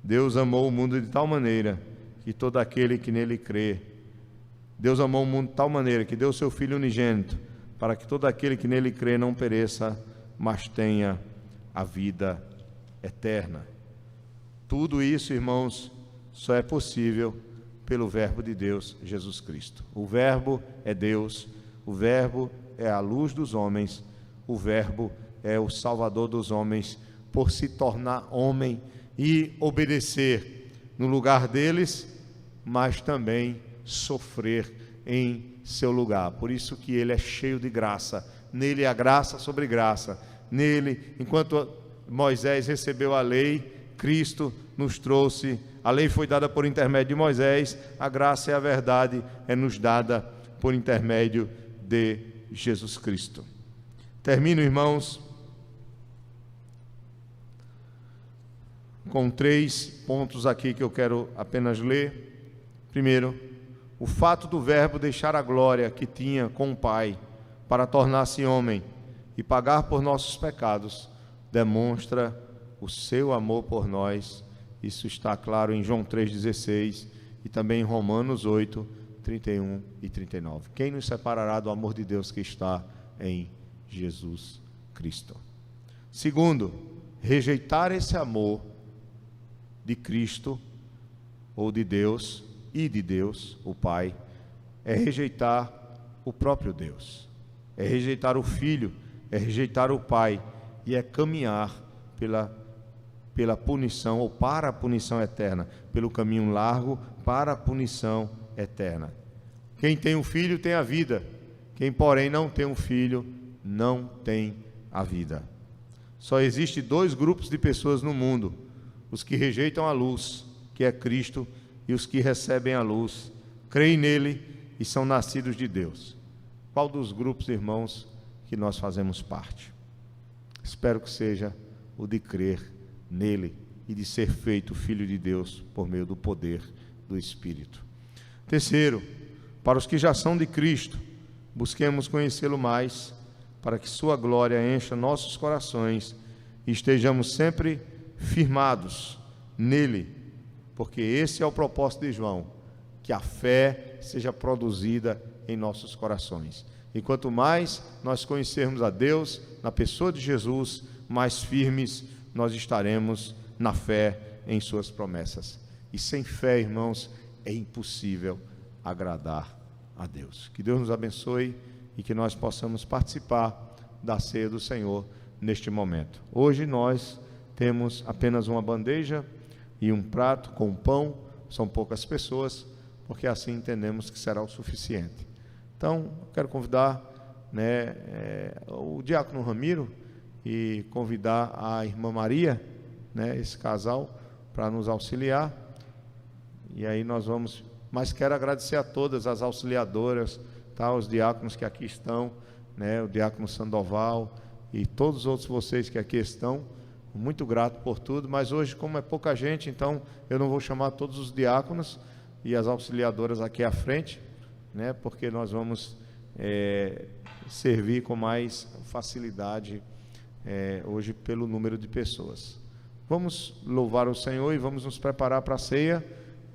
Deus amou o mundo de tal maneira que todo aquele que nele crê, Deus amou o mundo de tal maneira que deu o seu Filho unigênito, para que todo aquele que nele crê não pereça, mas tenha a vida eterna. Tudo isso, irmãos, só é possível pelo Verbo de Deus, Jesus Cristo. O Verbo é Deus, o Verbo é a luz dos homens, o Verbo é o Salvador dos homens, por se tornar homem e obedecer no lugar deles, mas também sofrer em seu lugar. Por isso que ele é cheio de graça. Nele há graça sobre graça. Nele, enquanto Moisés recebeu a lei, Cristo nos trouxe. A lei foi dada por intermédio de Moisés, a graça e a verdade é nos dada por intermédio de Jesus Cristo. Termino, irmãos, com 3 pontos aqui que eu quero apenas ler. Primeiro, o fato do Verbo deixar a glória que tinha com o Pai para tornar-se homem e pagar por nossos pecados, demonstra o seu amor por nós. Isso está claro em João 3,16 e também em Romanos 8, 31 e 39. Quem nos separará do amor de Deus que está em Jesus Cristo? Segundo, rejeitar esse amor de Cristo, ou de Deus, e de Deus, o Pai, é rejeitar o próprio Deus, é rejeitar o Filho, é rejeitar o Pai, e é caminhar pela punição, ou para a punição eterna, pelo caminho largo para a punição eterna. Quem tem um filho tem a vida, quem porém não tem um filho não tem a vida. Só existe dois grupos de pessoas no mundo: os que rejeitam a luz, que é Cristo, e os que recebem a luz, creem nele e são nascidos de Deus. Qual dos grupos, irmãos, que nós fazemos parte? Espero que seja o de crer nele e de ser feito filho de Deus por meio do poder do Espírito. Terceiro, para os que já são de Cristo, busquemos conhecê-lo mais, para que sua glória encha nossos corações e estejamos sempre firmados nele, porque esse é o propósito de João, que a fé seja produzida em nossos corações. E quanto mais nós conhecermos a Deus na pessoa de Jesus, mais firmes nós estaremos na fé em suas promessas. E sem fé, irmãos, é impossível agradar a Deus. Que Deus nos abençoe e que nós possamos participar da ceia do Senhor neste momento. Hoje nós temos apenas uma bandeja e um prato com pão, são poucas pessoas, porque assim entendemos que será o suficiente. Então, quero convidar o diácono Ramiro e convidar a irmã Maria, esse casal, para nos auxiliar. E aí nós vamos, mas quero agradecer a todas as auxiliadoras, os diáconos que aqui estão, o diácono Sandoval e todos os outros vocês que aqui estão, muito grato por tudo, mas hoje, como é pouca gente, então eu não vou chamar todos os diáconos e as auxiliadoras aqui à frente, porque nós vamos servir com mais facilidade hoje pelo número de pessoas. Vamos louvar o Senhor e vamos nos preparar para a ceia,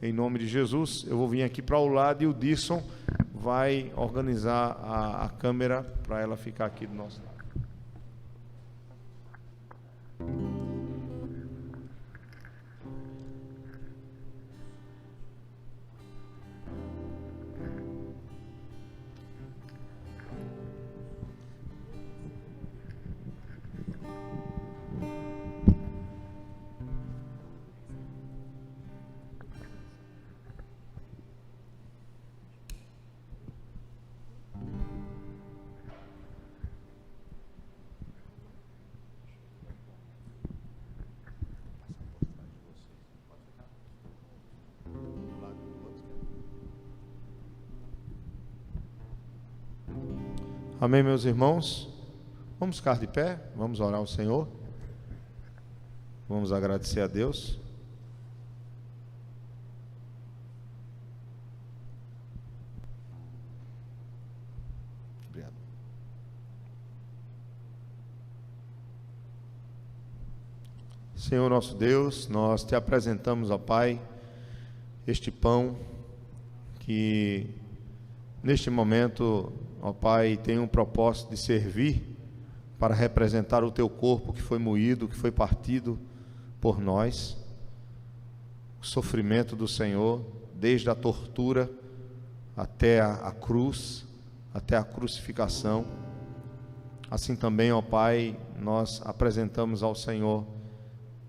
em nome de Jesus. Eu vou vir aqui para o lado e o Disson vai organizar a câmera para ela ficar aqui do nosso lado. Amém, meus irmãos? Vamos ficar de pé, vamos orar ao Senhor, vamos agradecer a Deus. Obrigado. Senhor nosso Deus, nós te apresentamos, ó Pai, este pão que neste momento, ó Pai, tem um propósito de servir para representar o Teu corpo que foi moído, que foi partido por nós. O sofrimento do Senhor, desde a tortura até a cruz, até a crucificação. Assim também, ó Pai, nós apresentamos ao Senhor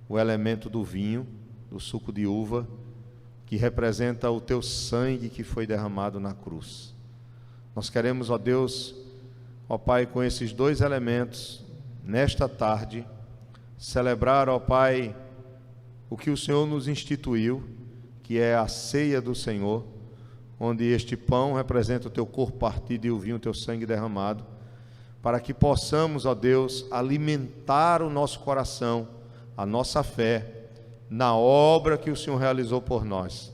o elemento do vinho, do suco de uva, que representa o Teu sangue que foi derramado na cruz. Nós queremos, ó Deus, ó Pai, com esses dois elementos, nesta tarde, celebrar, ó Pai, o que o Senhor nos instituiu, que é a ceia do Senhor, onde este pão representa o Teu corpo partido e o vinho o Teu sangue derramado, para que possamos, ó Deus, alimentar o nosso coração, a nossa fé, na obra que o Senhor realizou por nós.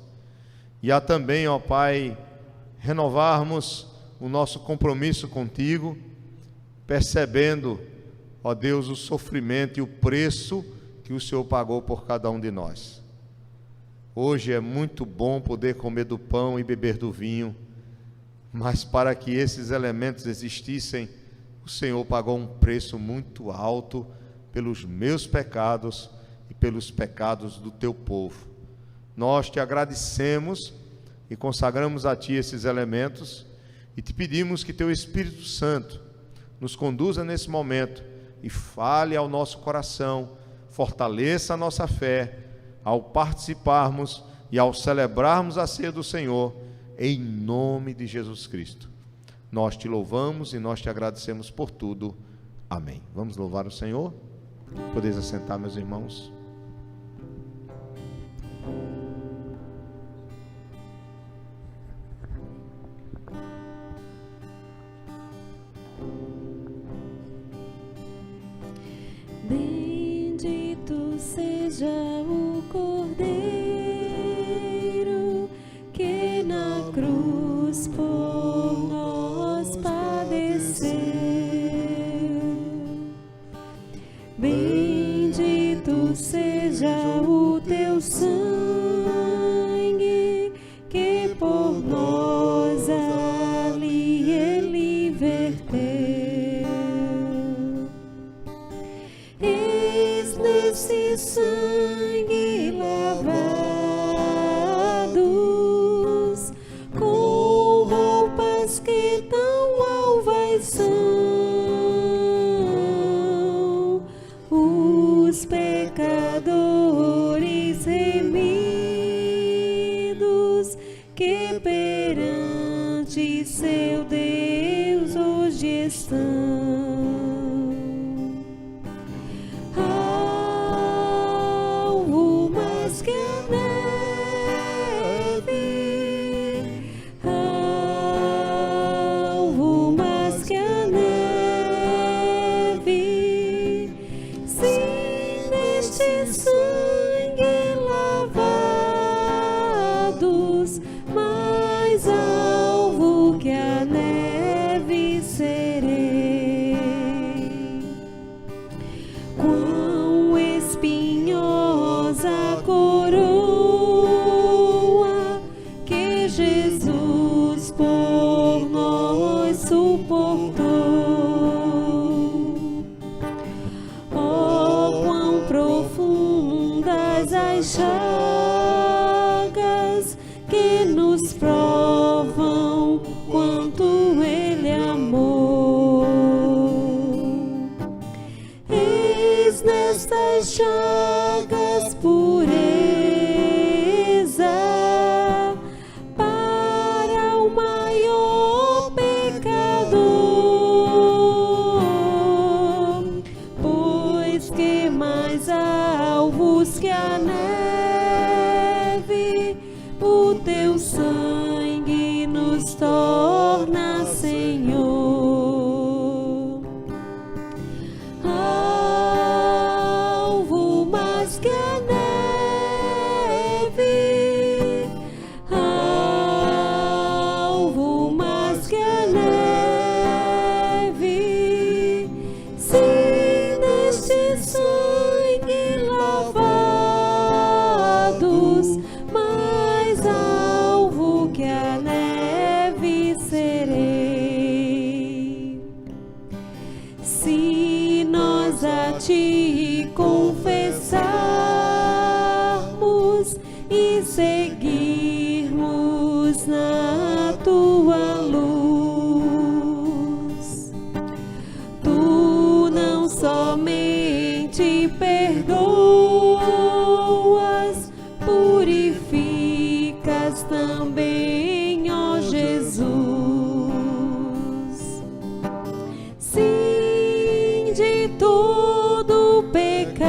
E há também, ó Pai, renovarmos o nosso compromisso contigo, percebendo, ó Deus, o sofrimento e o preço que o Senhor pagou por cada um de nós. Hoje é muito bom poder comer do pão e beber do vinho, mas para que esses elementos existissem, o Senhor pagou um preço muito alto pelos meus pecados e pelos pecados do teu povo. Nós te agradecemos e consagramos a ti esses elementos e te pedimos que teu Espírito Santo nos conduza nesse momento e fale ao nosso coração, fortaleça a nossa fé ao participarmos e ao celebrarmos a ceia do Senhor, em nome de Jesus Cristo. Nós te louvamos e nós te agradecemos por tudo. Amém. Vamos louvar o Senhor? Podeis assentar, meus irmãos. Bendito seja o Cordeiro que na cruz por nós padeceu. Bendito seja o teu sangue que por nós ali ele verteu. Eis nesse sangue lavados com roupas que tão alvas são, os pecadores remidos que perante seu Deus hoje estão. Alvo mais que a neve, alvo mais que a neve, sim, neste sangue lavados, mais alvo que a neve serei. Quão espinhosa a coroa que Jesus por nós suportou. Oh, quão profundas as chagas que nos provam quanto Ele amou. Eis nestas chagas pureza para o maior pecador, pois que mais alvos que a neve, o teu sangue nos torna, Senhor. Alvo mais que a neve, alvo mais que a neve, sim, neste sangue lavados, mais alvo que a neve serei. Se nós a ti confessarmos e seguirmos na tua luz, tu não somente perdoas, purificas também, ó Jesus. Sim, de todo pecado,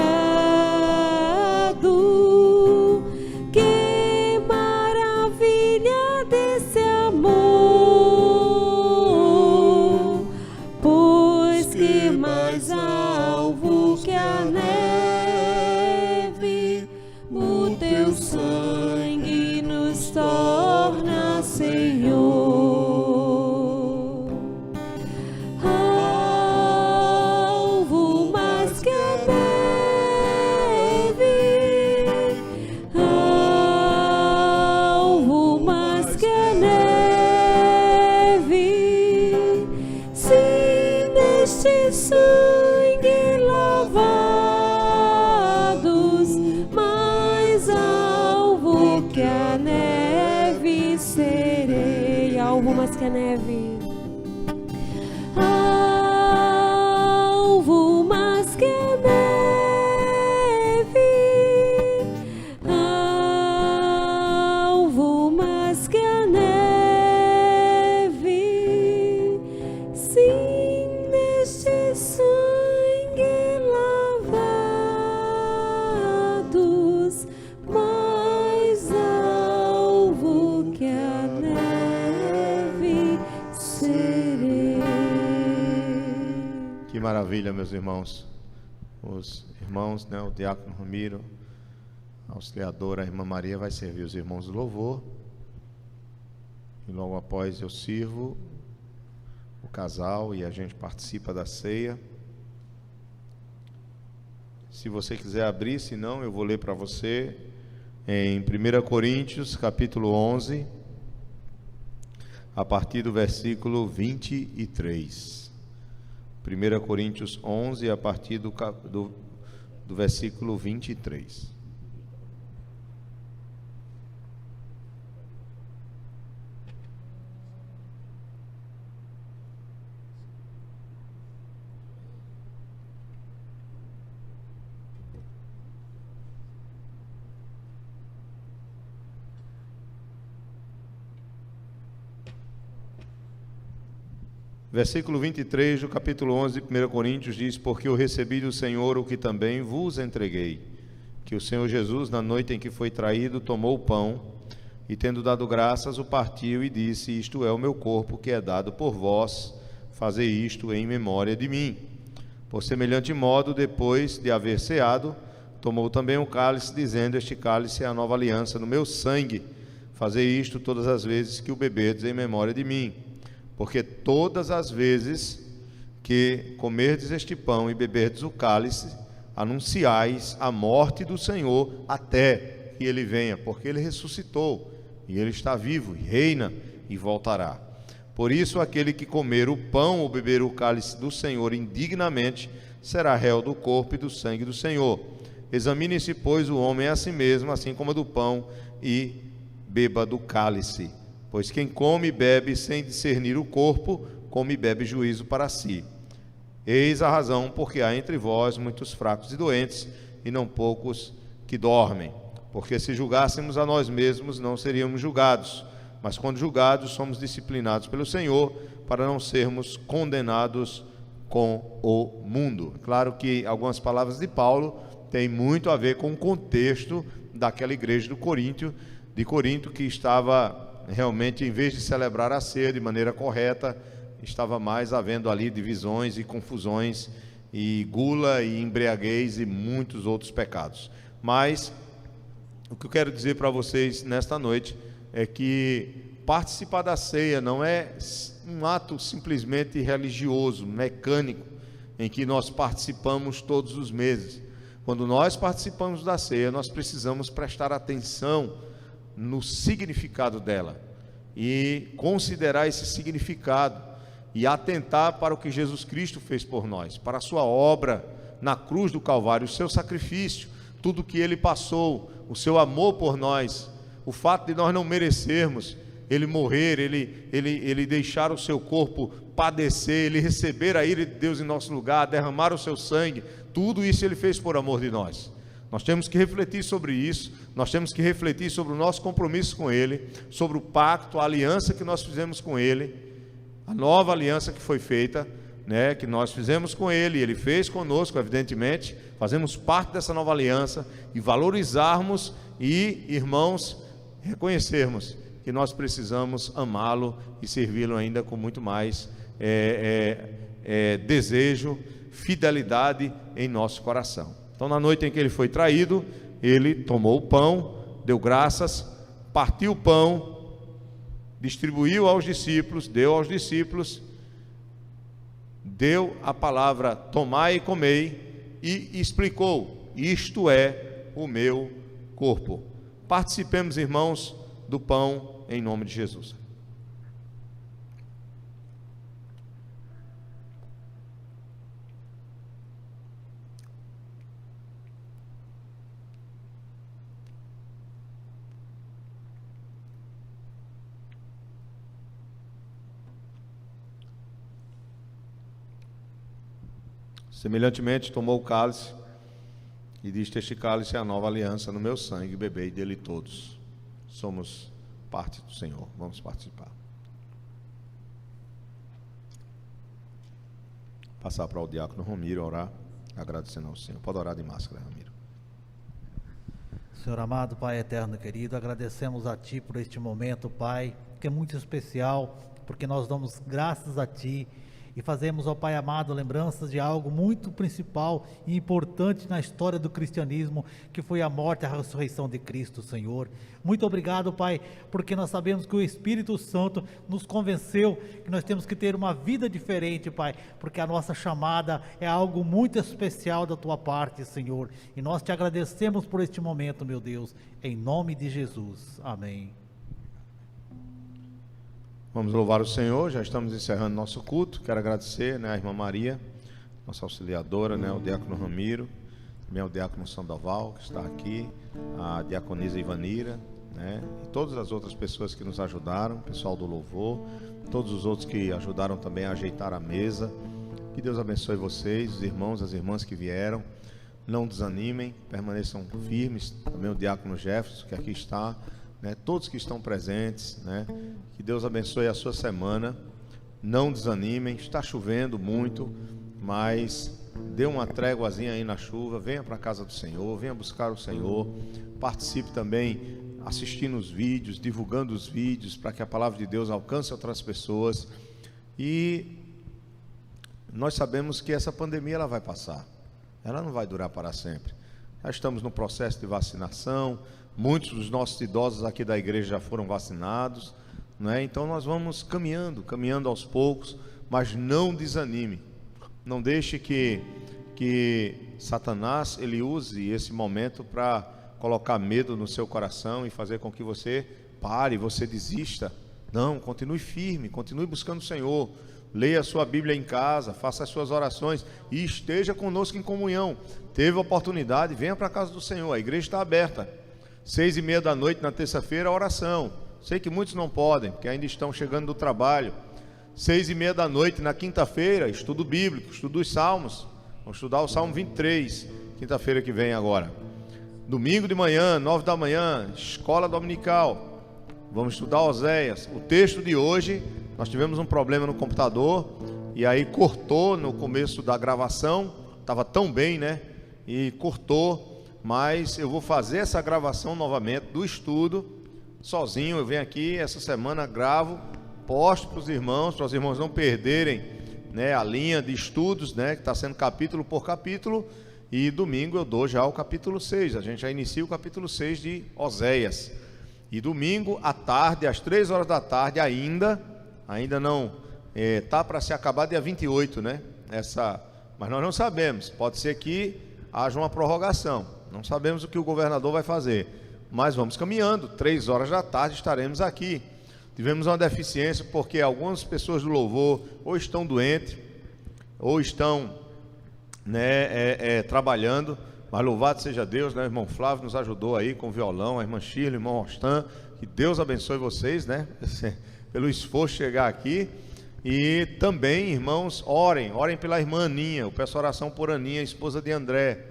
que maravilha desse amor, pois que mais alvo que a neve, o teu sangue nos torna, Senhor. Alvo mais que a neve, alvo mais que a alvo mais que a neve. Alvo mais que a neve. Alvo mais que a neve. Sim, neste sangue lavados, mais alvo que a neve serei. Que maravilha, meus irmãos. Os irmãos, né, o diácono Ramiro, a auxiliadora, a irmã Maria, vai servir os irmãos do louvor. E logo após eu sirvo o casal e a gente participa da ceia. Se você quiser abrir, se não, eu vou ler para você em 1 Coríntios, capítulo 11, a partir do versículo 23. 1 Coríntios 11, a partir do versículo 23. Versículo 23 do capítulo 11 de 1 Coríntios diz: porque eu recebi do Senhor o que também vos entreguei, que o Senhor Jesus, na noite em que foi traído, tomou o pão, e tendo dado graças, o partiu e disse: isto é o meu corpo, que é dado por vós, fazei isto em memória de mim. Por semelhante modo, depois de haver ceado, tomou também o cálice, dizendo: este cálice é a nova aliança no meu sangue, fazei isto todas as vezes que o beberdes em memória de mim. Porque todas as vezes que comerdes este pão e beberdes o cálice, anunciais a morte do Senhor até que ele venha, porque ele ressuscitou, e ele está vivo, e reina, e voltará. Por isso, aquele que comer o pão ou beber o cálice do Senhor indignamente, será réu do corpo e do sangue do Senhor. Examine-se, pois, o homem a si mesmo, assim como do pão, e beba do cálice. Pois quem come e bebe sem discernir o corpo, come e bebe juízo para si. Eis a razão porque há entre vós muitos fracos e doentes, e não poucos que dormem. Porque se julgássemos a nós mesmos, não seríamos julgados. Mas quando julgados, somos disciplinados pelo Senhor, para não sermos condenados com o mundo. Claro que algumas palavras de Paulo têm muito a ver com o contexto daquela igreja de Corinto, que estava realmente, em vez de celebrar a ceia de maneira correta, estava mais havendo ali divisões e confusões, e gula e embriaguez e muitos outros pecados. Mas o que eu quero dizer para vocês nesta noite é que participar da ceia não é um ato simplesmente religioso, mecânico, em que nós participamos todos os meses. Quando nós participamos da ceia, nós precisamos prestar atenção no significado dela e considerar esse significado e atentar para o que Jesus Cristo fez por nós, para a sua obra na cruz do Calvário, o seu sacrifício, tudo que ele passou, o seu amor por nós, o fato de nós não merecermos ele morrer, ele deixar o seu corpo padecer, ele receber a ira de Deus em nosso lugar, derramar o seu sangue, tudo isso ele fez por amor de nós. Nós temos que refletir sobre isso, nós temos que refletir sobre o nosso compromisso com ele, sobre o pacto, a aliança que nós fizemos com ele, a nova aliança que foi feita, né, que nós fizemos com ele, ele fez conosco, evidentemente, fazemos parte dessa nova aliança, e valorizarmos e, irmãos, reconhecermos que nós precisamos amá-lo e servi-lo ainda com muito mais desejo, fidelidade em nosso coração. Então, na noite em que ele foi traído, ele tomou o pão, deu graças, partiu o pão, distribuiu aos discípulos, deu aos discípulos, deu a palavra: tomai e comei, e explicou: isto é o meu corpo. Participemos, irmãos, do pão em nome de Jesus. Semelhantemente, tomou o cálice e disse: este cálice é a nova aliança no meu sangue, bebei dele todos. Somos parte do Senhor. Vamos participar. Passar para o diácono Romiro orar, agradecendo ao Senhor. Pode orar de máscara, Romiro. Senhor amado, Pai eterno querido, agradecemos a Ti por este momento, Pai, que é muito especial, porque nós damos graças a Ti e fazemos, ó Pai amado, lembranças de algo muito principal e importante na história do cristianismo, que foi a morte e a ressurreição de Cristo, Senhor. Muito obrigado, Pai, porque nós sabemos que o Espírito Santo nos convenceu que nós temos que ter uma vida diferente, Pai, porque a nossa chamada é algo muito especial da Tua parte, Senhor, e nós Te agradecemos por este momento, meu Deus, em nome de Jesus, amém. Vamos louvar o Senhor, já estamos encerrando nosso culto. Quero agradecer, a irmã Maria, nossa auxiliadora, o diácono Ramiro, também o diácono Sandoval, que está aqui, a diaconisa Ivanira, e todas as outras pessoas que nos ajudaram, o pessoal do louvor, todos os outros que ajudaram também a ajeitar a mesa. Que Deus abençoe vocês, os irmãos, as irmãs que vieram. Não desanimem, permaneçam firmes. Também o diácono Jefferson, que aqui está, todos que estão presentes, que Deus abençoe a sua semana. Não desanimem, está chovendo muito, mas dê uma tréguazinha aí na chuva, venha para a casa do Senhor, venha buscar o Senhor, participe também assistindo os vídeos, divulgando os vídeos, para que a palavra de Deus alcance outras pessoas. E nós sabemos que essa pandemia ela vai passar, ela não vai durar para sempre. Já estamos no processo de vacinação, muitos dos nossos idosos aqui da igreja já foram vacinados, então nós vamos caminhando aos poucos, mas não desanime, não deixe que Satanás ele use esse momento para colocar medo no seu coração e fazer com que você pare, você desista. Não, continue firme, continue buscando o Senhor, leia a sua Bíblia em casa, faça as suas orações e esteja conosco em comunhão. Teve oportunidade, venha para a casa do Senhor, a igreja está aberta, 6:30 da noite na terça-feira, oração. Sei que muitos não podem, porque ainda estão chegando do trabalho. 6:30 da noite na quinta-feira, estudo bíblico, estudo dos Salmos. Vamos estudar o Salmo 23, quinta-feira que vem agora. Domingo de manhã, 9 da manhã, escola dominical. Vamos estudar Oséias. O texto de hoje, nós tivemos um problema no computador, e aí cortou no começo da gravação, estava tão bem, e cortou, mas eu vou fazer essa gravação novamente do estudo, sozinho. Eu venho aqui, essa semana gravo, posto para os irmãos não perderem, a linha de estudos, que está sendo capítulo por capítulo, e domingo eu dou já o capítulo 6, a gente já inicia o capítulo 6 de Oséias, e domingo à tarde, às 3 horas da tarde, ainda não, está para se acabar dia 28, mas nós não sabemos, pode ser que haja uma prorrogação, não sabemos o que o governador vai fazer, mas vamos caminhando, 3 horas da tarde estaremos aqui. Tivemos uma deficiência porque algumas pessoas do louvor ou estão doentes, ou estão trabalhando, mas louvado seja Deus, o irmão Flávio nos ajudou aí com o violão, a irmã Shirley, o irmão Rostan, que Deus abençoe vocês, pelo esforço de chegar aqui. E também, irmãos, orem pela irmã Aninha, eu peço oração por Aninha, esposa de André.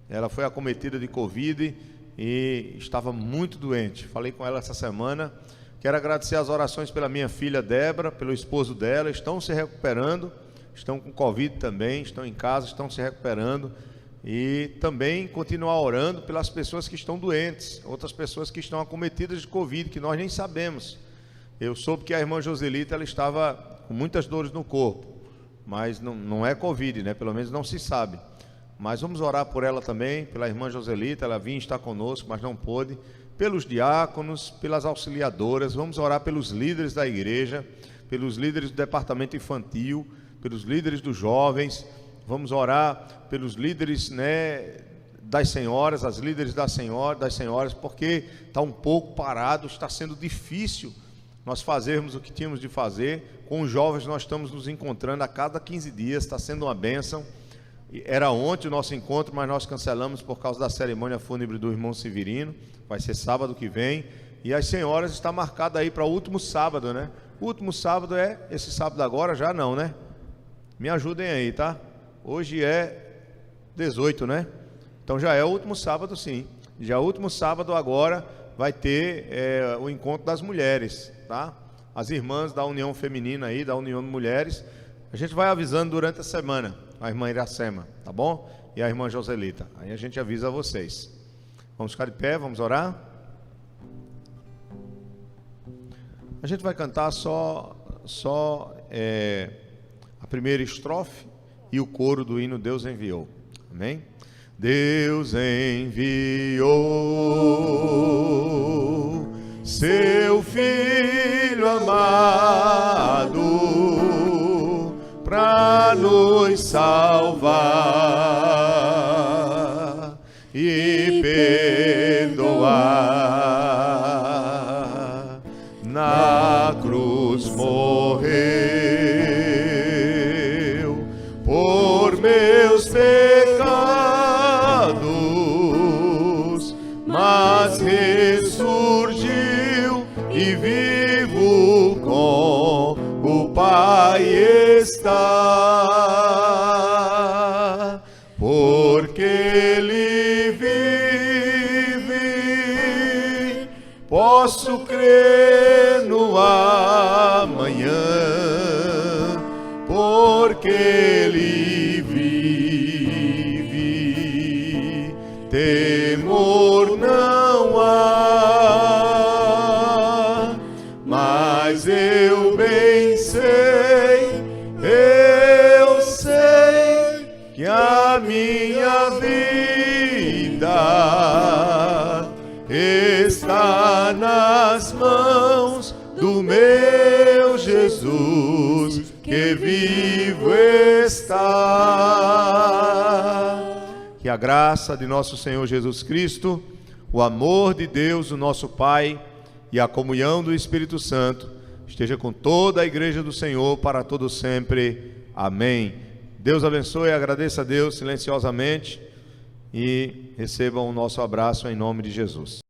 Ela foi acometida de Covid e estava muito doente, falei com ela essa semana. Quero agradecer as orações pela minha filha Débora, pelo esposo dela, estão se recuperando, estão com Covid também, estão em casa, estão se recuperando. E também continuar orando pelas pessoas que estão doentes, outras pessoas que estão acometidas de Covid, que nós nem sabemos. Eu soube que a irmã Joselita, ela estava com muitas dores no corpo, mas não é Covid, pelo menos não se sabe. Mas vamos orar por ela também, pela irmã Joselita, ela vinha estar conosco, mas não pôde. Pelos diáconos, pelas auxiliadoras, vamos orar pelos líderes da igreja, pelos líderes do departamento infantil, pelos líderes dos jovens, vamos orar pelos líderes das senhoras, as líderes das senhoras, porque está um pouco parado, está sendo difícil nós fazermos o que tínhamos de fazer. Com os jovens nós estamos nos encontrando a cada 15 dias, está sendo uma bênção. Era ontem o nosso encontro, mas nós cancelamos por causa da cerimônia fúnebre do irmão Severino, vai ser sábado que vem, e as senhoras está marcada aí para o último sábado, O último sábado é esse sábado agora, já não, Me ajudem aí, tá? Hoje é 18, né? Então já é o último sábado, sim. Já é o último sábado agora vai ter o encontro das mulheres, tá? As irmãs da União Feminina aí, da União de Mulheres. A gente vai avisando durante a semana, a irmã Iracema, tá bom? E a irmã Joselita. Aí a gente avisa vocês. Vamos ficar de pé, vamos orar. A gente vai cantar só a primeira estrofe e o coro do hino Deus enviou. Amém? Deus enviou seu Filho amado para nos salvar e perdoar. Na cruz morreu por meus pecados, mas ressurgiu e vivo com o Pai está, porque Ele vive, posso crer no amanhã, porque Ele vive, temor não há, mas eu bem sei, eu sei que a minha vida está nas mãos do meu Jesus, que vivo está. Que a graça de nosso Senhor Jesus Cristo, o amor de Deus, o nosso Pai, e a comunhão do Espírito Santo esteja com toda a igreja do Senhor para todo sempre. Amém. Deus abençoe, agradeça a Deus silenciosamente e recebam o nosso abraço em nome de Jesus.